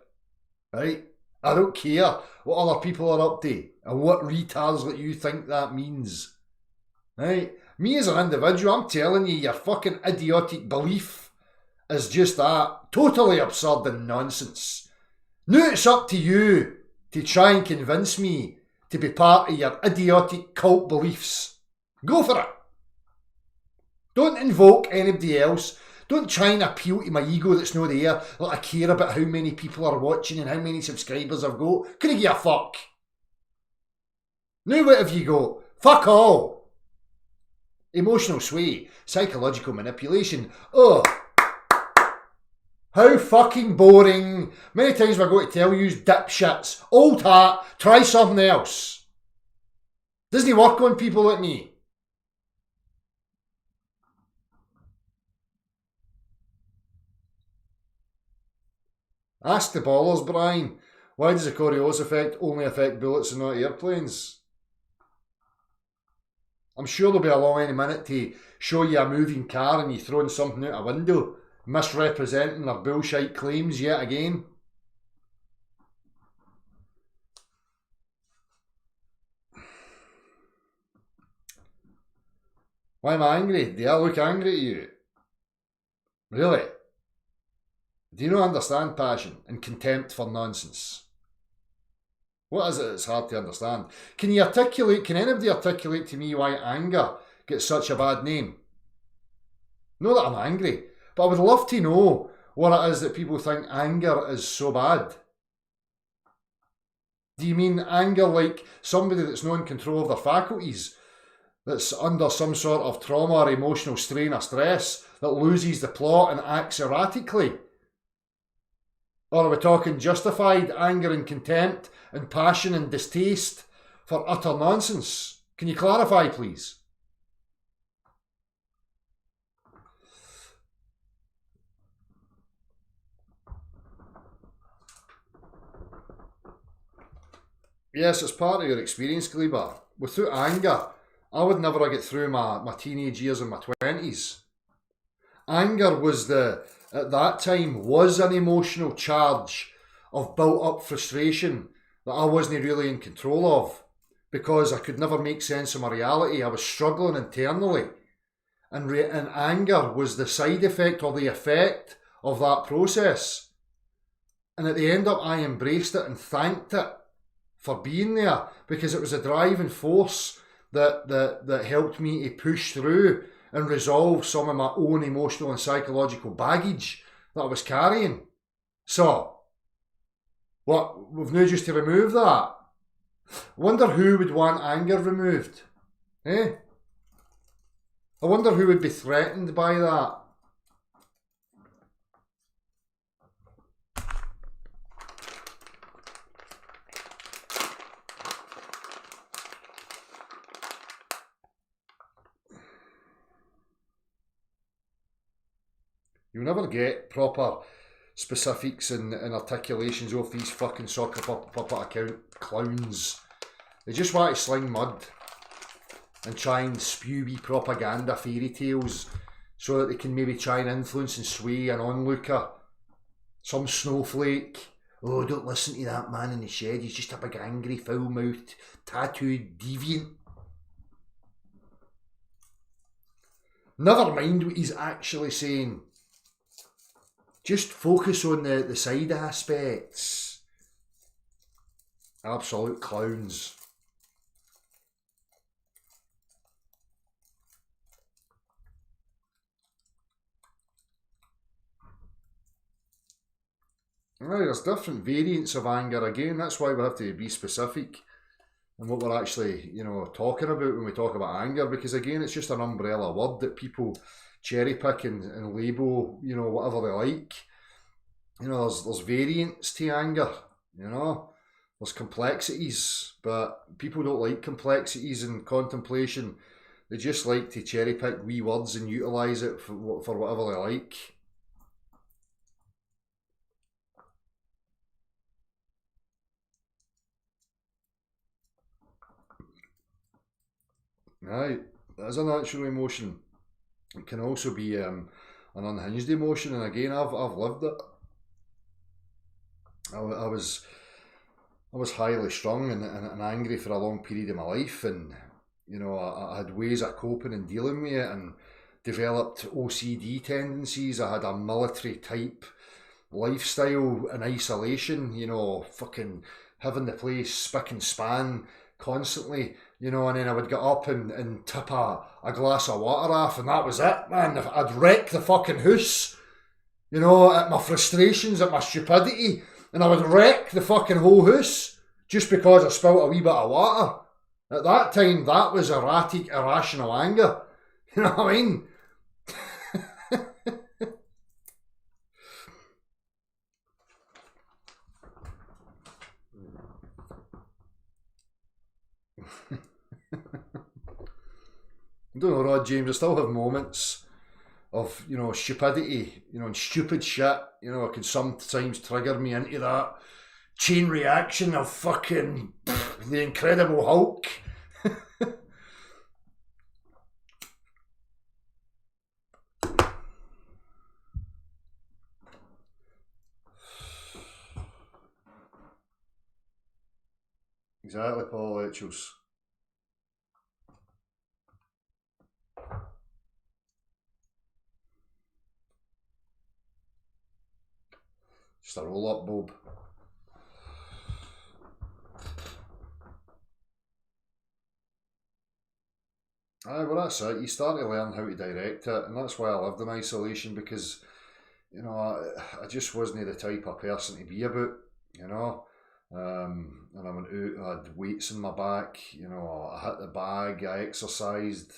Right? I don't care what other people are up to and what retards that you think that means. Right? Me as an individual, I'm telling you, your fucking idiotic belief is just that. Totally absurd and nonsense. Now it's up to you to try and convince me to be part of your idiotic cult beliefs. Go for it. Don't invoke anybody else. Don't try and appeal to my ego that's not there. Like I care about how many people are watching and how many subscribers I've got. Couldn't give a fuck. Now what have you got? Fuck all. Emotional sway. Psychological manipulation. Oh. How fucking boring. Many times have I got to tell you, dipshits, old hat, try something else. Doesn't work on people like me. Ask the ballers, Brian. Why does the Coriolis effect only affect bullets and not airplanes? I'm sure there'll be along any minute to show you a moving car and you throwing something out a window, misrepresenting their bullshit claims yet again. Why am I angry? Do I look angry at you? Really? Do you not understand passion and contempt for nonsense? What is it that's hard to understand? Can anybody articulate to me why anger gets such a bad name? Not that I'm angry, but I would love to know what it is that people think anger is so bad. Do you mean anger like somebody that's not in control of their faculties, that's under some sort of trauma or emotional strain or stress, that loses the plot and acts erratically? Or are we talking justified anger and contempt and passion and distaste for utter nonsense? Can you clarify, please? Yes, it's part of your experience, Gleba. Without anger, I would never have got through my teenage years and my 20s. Anger was at that time, was an emotional charge of built up frustration that I wasn't really in control of because I could never make sense of my reality. I was struggling internally. And anger was the side effect or the effect of that process. And at the end up, I embraced it and thanked it for being there because it was a driving force that helped me to push through and resolve some of my own emotional and psychological baggage that I was carrying. So, what, we've now just to remove that? Wonder who would want anger removed? Eh? I wonder who would be threatened by that. You'll never get proper specifics and articulations of these fucking soccer puppet account clowns. They just want to sling mud and try and spew wee propaganda fairy tales so that they can maybe try and influence and sway an onlooker. Some snowflake. Oh, don't listen to that man in the shed, he's just a big angry, foul-mouthed, tattooed deviant. Never mind what he's actually saying. Just focus on the side aspects. Absolute clowns. Right, there's different variants of anger again. That's why we have to be specific in what we're actually, talking about when we talk about anger, because again, it's just an umbrella word that people cherry pick and label, whatever they like. There's variants to anger, there's complexities, but people don't like complexities and contemplation. They just like to cherry pick wee words and utilise it for whatever they like. Right, that is a natural emotion. It can also be an unhinged emotion, and again, I've lived it. I was highly strung and angry for a long period of my life, and I had ways of coping and dealing with it, and developed OCD tendencies. I had a military type lifestyle in isolation, fucking having the place spick and span constantly, and then I would get up and tip a glass of water off, and that was it, man. I'd wreck the fucking house, at my frustrations, at my stupidity, and I would wreck the fucking whole house just because I spilt a wee bit of water. At that time, that was erratic, irrational anger. You know what I mean? I don't know, Rod James, I still have moments of, stupidity, and stupid shit, it can sometimes trigger me into that chain reaction of fucking the Incredible Hulk. Exactly, Paul Etchels. Just a roll up, Bob. Aye, well that's it. You start to learn how to direct it, and that's why I lived in isolation, because, I just wasn't the type of person to be about, and I went out, I had weights in my back, I hit the bag, I exercised,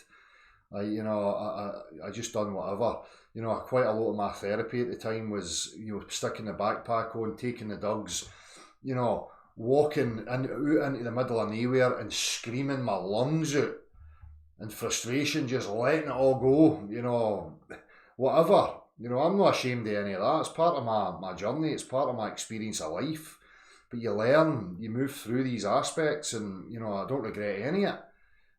I just done whatever. Quite a lot of my therapy at the time was, sticking the backpack on, taking the dogs, walking out into the middle of nowhere and screaming my lungs out and frustration, just letting it all go, whatever. I'm not ashamed of any of that. It's part of my journey, it's part of my experience of life. but you learn, you move through these aspects, and you know, I don't regret any of it.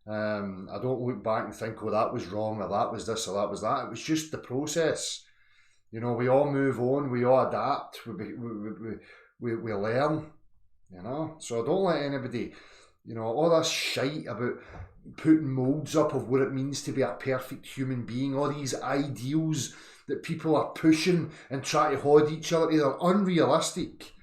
I don't look back and think, oh, that was wrong, or that was this, or that was that. It was just the process. You know, we all move on, we all adapt, we learn, you know. So don't let anybody, you know, all this shite about putting moulds up of what it means to be a perfect human being, all these ideals that people are pushing and try to hold each other to, they're unrealistic.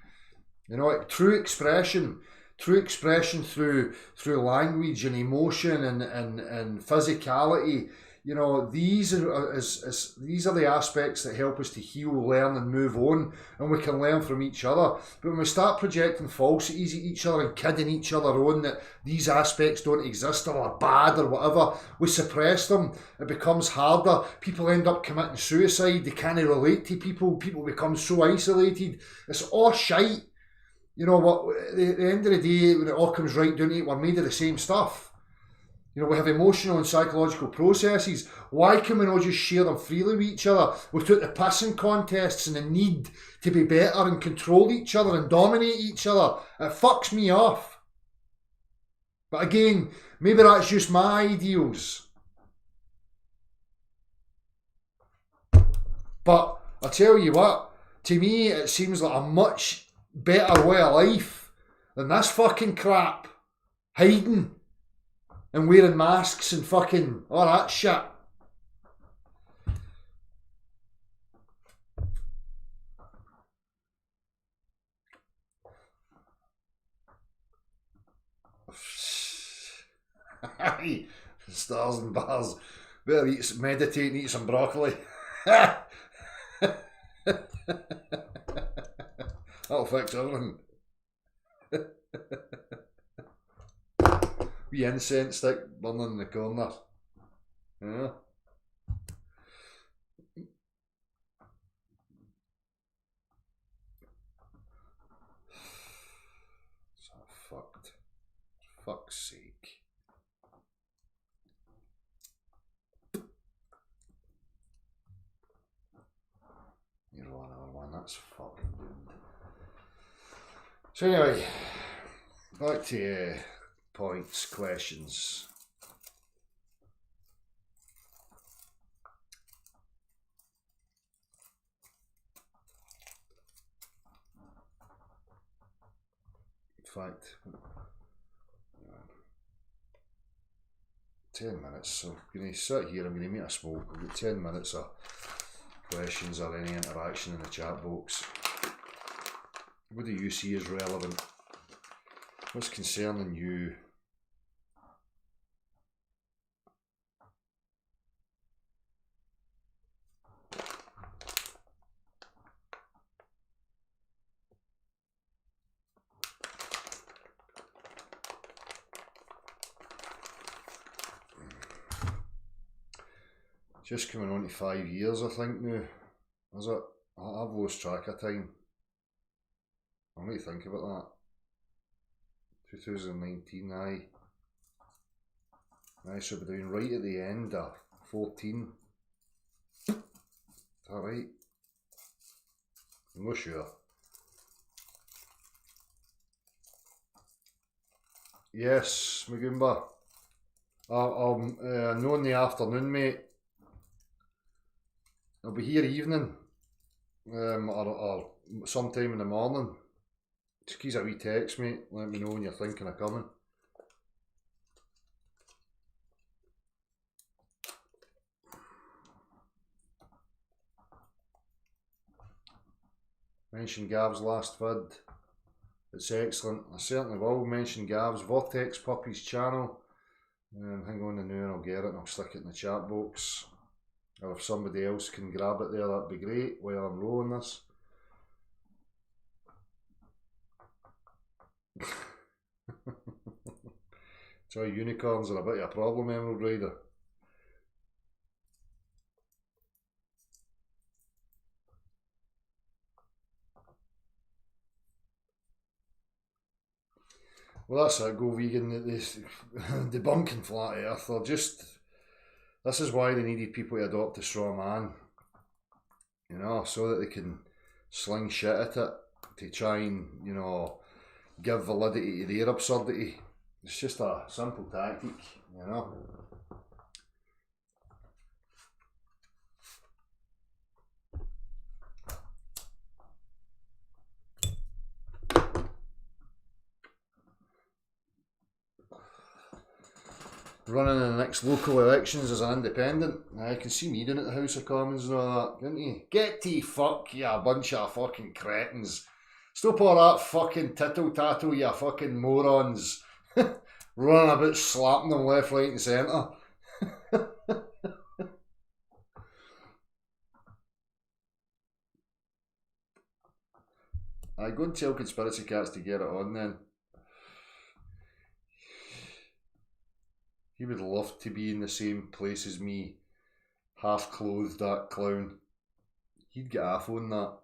You know, like true expression through language and emotion and physicality. You know, these are the aspects that help us to heal, learn, and move on, and we can learn from each other. But when we start projecting falsities at each other and kidding each other on that these aspects don't exist or are bad or whatever, we suppress them. It becomes harder. People end up committing suicide. They can't relate to people. People become so isolated. It's all shite. You know what? At the end of the day, when it all comes right down to it, we're made of the same stuff. You know, we have emotional and psychological processes. Why can we not just share them freely with each other without the pissing contests and the need to be better and control each other and dominate each other? It fucks me off. But again, maybe that's just my ideals. But I tell you what, to me it seems like a much better way of life than this fucking crap. Hiding and wearing masks and fucking all that shit. Stars and bars. Better meditate and eat some broccoli. That'll fix everything. Wee incense stick burning in the corner. Yeah. So fucked. For fuck's sake. You're on another one, that's fucking doomed. So anyway, back to points, questions. In fact, 10 minutes, so I'm going to sit here, I'm going to make a smoke. We've got 10 minutes of questions or any interaction in the chat box. What do you see as relevant? What's concerning you? Just coming on to 5 years, I think now. Is it? I've lost track of time. I need to think about that. 2019, aye. Aye, so we're doing right at the end of 14. Is that right? I'm not sure. Yes, Magumba. I'll know in the afternoon, mate. I'll be here evening, or sometime in the morning. Just give us a wee text, mate. Let me know when you're thinking of coming. Mention Gav's last vid. It's excellent. I certainly will mention Gav's Vortex Puppies channel. Hang on a now and I'll get it and I'll stick it in the chat box. Or if somebody else can grab it there, that'd be great while I'm rolling this. So unicorns are a bit of a problem, Emerald Rider. Well, that's it. Go vegan. This debunking flat earth. Or just, this is why they needed people to adopt a straw man. You know, so that they can sling shit at it to try and, you know, give validity to their absurdity. It's just a simple tactic, you know. Running in the next local elections as an independent. I can see me doing it at the House of Commons and all that, can't you? Get to fuck, you bunch of fucking cretins. Stop all that fucking tittle-tattle, you fucking morons. Running about slapping them left, right and centre. I go and tell conspiracy cats to get it on then. He would love to be in the same place as me, half clothed, that clown. He'd get off on that.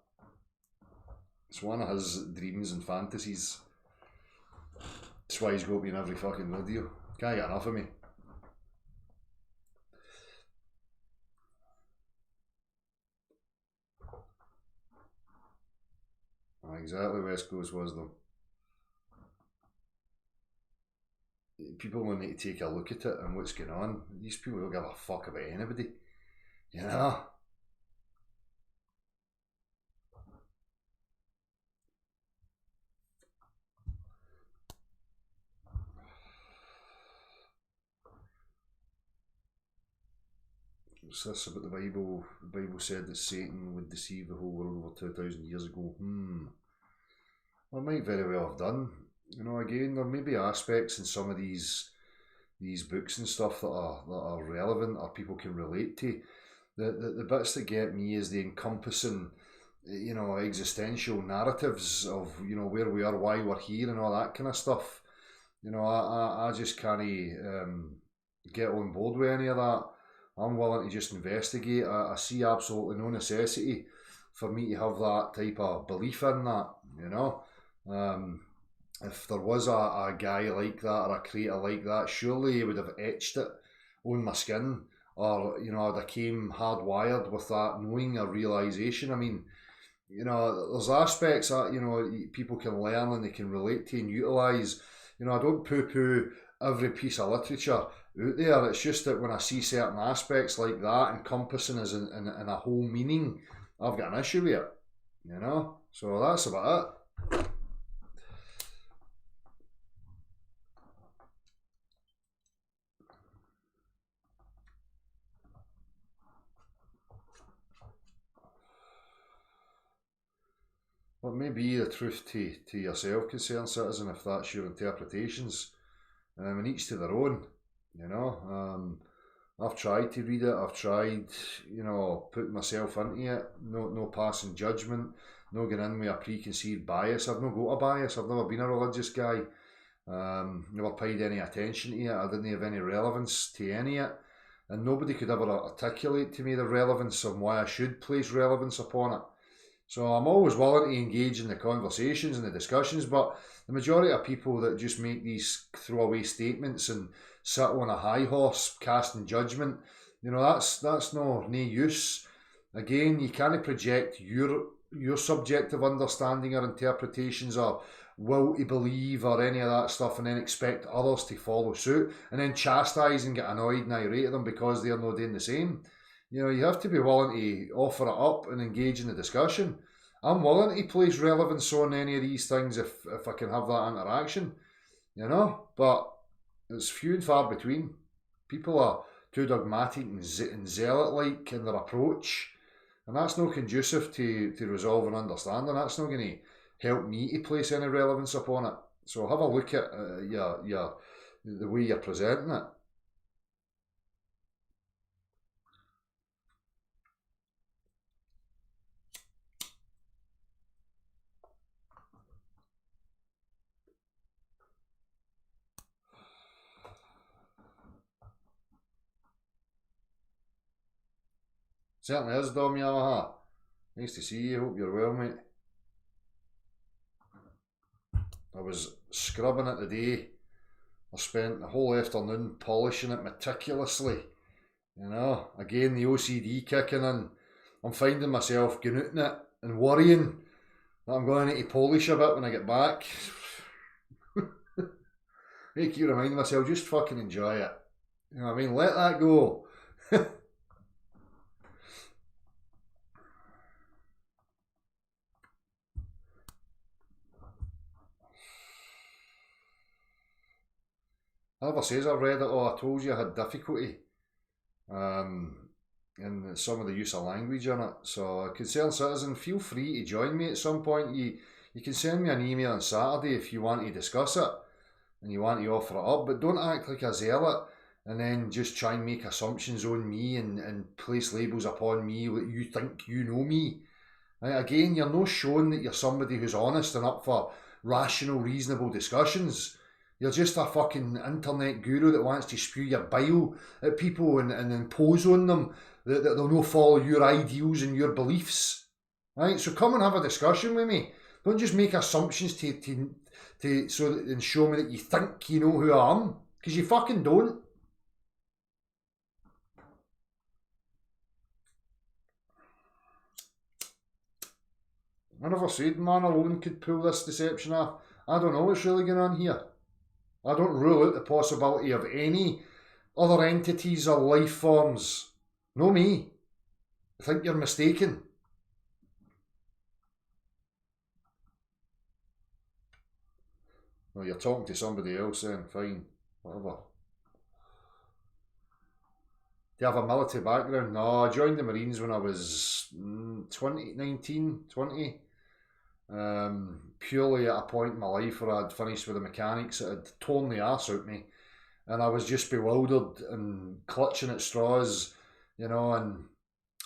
It's one of his dreams and fantasies. That's why he's got me in every fucking video. Can't get enough of me. Exactly, West Coast wisdom. People will need to take a look at it and what's going on. These people don't give a fuck about anybody, you know. What's this about the Bible? The Bible said that Satan would deceive the whole world over 2,000 years ago. Well, it might very well have done. You know, again, there may be aspects in some of these books and stuff that are relevant or people can relate to. The bits that get me is the encompassing, you know, existential narratives of, you know, where we are, why we're here, and all that kind of stuff. You know, I just can't get on board with any of that. I'm willing to just investigate. I see absolutely no necessity for me to have that type of belief in that, you know. If there was a guy like that or a creator like that, surely he would have etched it on my skin, or, you know, I'd have came hardwired with that knowing or realisation. I mean, you know, there's aspects that, you know, people can learn and they can relate to and utilise. You know, I don't poo-poo every piece of literature out there. It's just that when I see certain aspects like that encompassing as in a whole meaning, I've got an issue with it, you know. So that's about it. Well, it may be the truth to yourself, concerned citizen, if that's your interpretations. And each to their own, you know. I've tried to read it. I've tried, you know, putting myself into it. No passing judgment. No going in with a preconceived bias. I've not got a bias. I've never been a religious guy. Never paid any attention to it. I didn't have any relevance to any of it. And nobody could ever articulate to me the relevance of why I should place relevance upon it. So I'm always willing to engage in the conversations and the discussions, but the majority of people that just make these throwaway statements and sit on a high horse casting judgment, you know, that's no use. Again, you can't project your subjective understanding or interpretations or will to believe or any of that stuff and then expect others to follow suit and then chastise and get annoyed and irate at them because they're not doing the same. You know, you have to be willing to offer it up and engage in the discussion. I'm willing to place relevance on any of these things if I can have that interaction, you know, but it's few and far between. People are too dogmatic and zealot-like in their approach, and that's not conducive to resolve and understanding. That's not going to help me to place any relevance upon it. So have a look at the way you're presenting it. Certainly is, Dom Yamaha. Nice to see you. Hope you're well, mate. I was scrubbing it today. I spent the whole afternoon polishing it meticulously. You know, again, the OCD kicking in. I'm finding myself going out in it and worrying that I'm going to need to polish a bit when I get back. I keep reminding myself, just fucking enjoy it. You know what I mean? Let that go. I never says I've read it all. I told you I had difficulty in some of the use of language in it. So, concerned citizen, feel free to join me at some point. You can send me an email on Saturday if you want to discuss it and you want to offer it up, but don't act like a zealot and then just try and make assumptions on me and place labels upon me that you think you know me. Again, you're not showing that you're somebody who's honest and up for rational, reasonable discussions. You're just a fucking internet guru that wants to spew your bile at people and impose on them that they'll not follow your ideals and your beliefs. Right? So come and have a discussion with me. Don't just make assumptions to and show me that you think you know who I am, because you fucking don't. I never said man alone could pull this deception off. I don't know what's really going on here. I don't rule out the possibility of any other entities or life forms. No me. I think you're mistaken. Well, you're talking to somebody else then, fine, whatever. Do you have a military background? No, I joined the Marines when I was 20. Purely at a point in my life where I'd finished with the mechanics, it had torn the arse out me, and I was just bewildered and clutching at straws, you know, and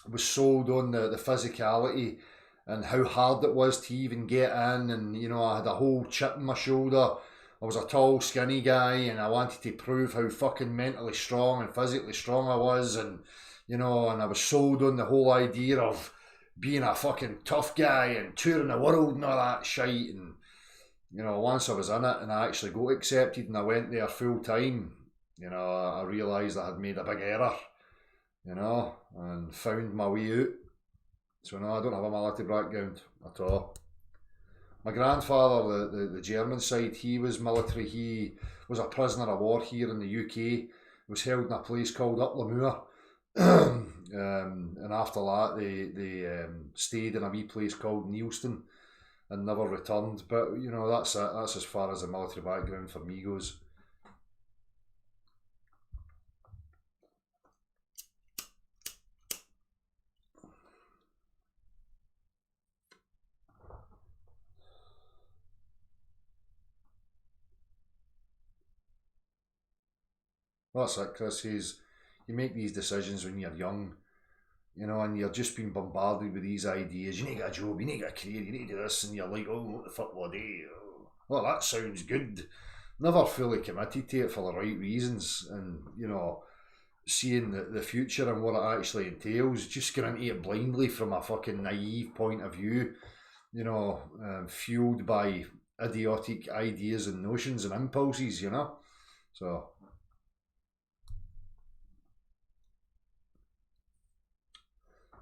was sold on the physicality and how hard it was to even get in, and you know, I had a whole chip in my shoulder. I was a tall, skinny guy, and I wanted to prove how fucking mentally strong and physically strong I was, and you know, and I was sold on the whole idea of being a fucking tough guy and touring the world and all that shite. And you know, once I was in it and I actually got accepted and I went there full time, you know, I realised I had made a big error, you know, and found my way out. So no, I don't have a military background at all. My grandfather, the German side, he was military. He was a prisoner of war here in the UK. He was held in a place called Uplemure. And after that they stayed in a wee place called Neilston and never returned. But you know, that's it. That's as far as the military background for me goes. That's it, Chris. You make these decisions when you're young, you know, and you're just being bombarded with these ideas. You need to get a job, you need to get a career, you need to do this, and you're like, oh, what the fuck will I do? Well, that sounds good. Never fully committed to it for the right reasons, and you know, seeing the future and what it actually entails, just going into it blindly from a fucking naive point of view, you know, fueled by idiotic ideas and notions and impulses, you know. So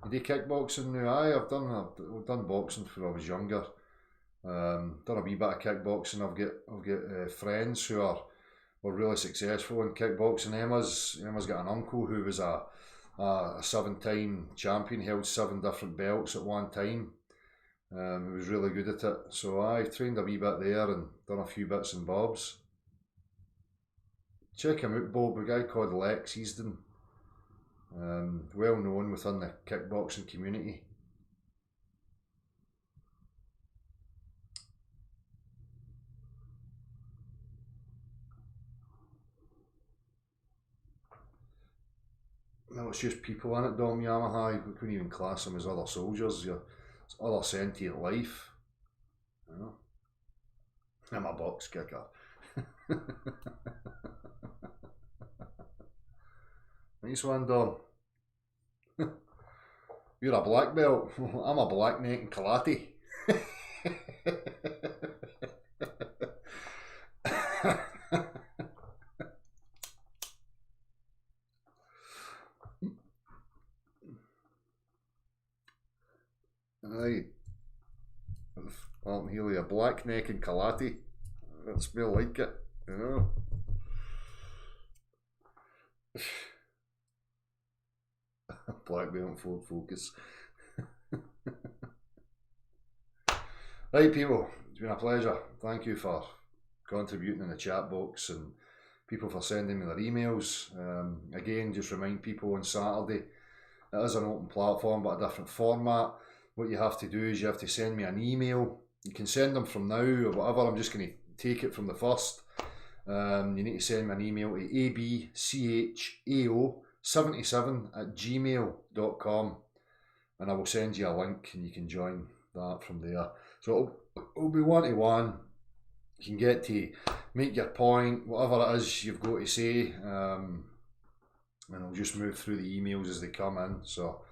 you do kickboxing now? Aye, I've done boxing when I was younger. Done a wee bit of kickboxing. I've got friends who were really successful in kickboxing. Emma's got an uncle who was a 7-time champion, held 7 different belts at one time. He was really good at it. So I trained a wee bit there and done a few bits and bobs. Check him out, Bob. A guy called Lex Easton. Well known within the kickboxing community. No, it's just people in it, Dom Yamaha. We couldn't even class them as other soldiers. It's other sentient life. You know? I'm a box kicker. Nice one, Dom. You're a black belt. I'm a black neck in karate. Aye. Martin Healy, a black neck in karate. That's more like it, you know. Black belt and Ford Focus. Right, people, it's been a pleasure. Thank you for contributing in the chat box and people for sending me their emails. Again, just remind people on Saturday, it is an open platform but a different format. What you have to do is you have to send me an email. You can send them from now or whatever. I'm just going to take it from the first. You need to send me an email to abchao77@gmail.com and I will send you a link and you can join that from there. So it'll be one-to-one. You can get to make your point, whatever it is you've got to say, and I'll just move through the emails as they come in. So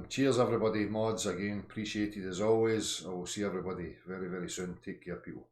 cheers everybody, mods, again, appreciated as always. I will see everybody very, very soon. Take care, people.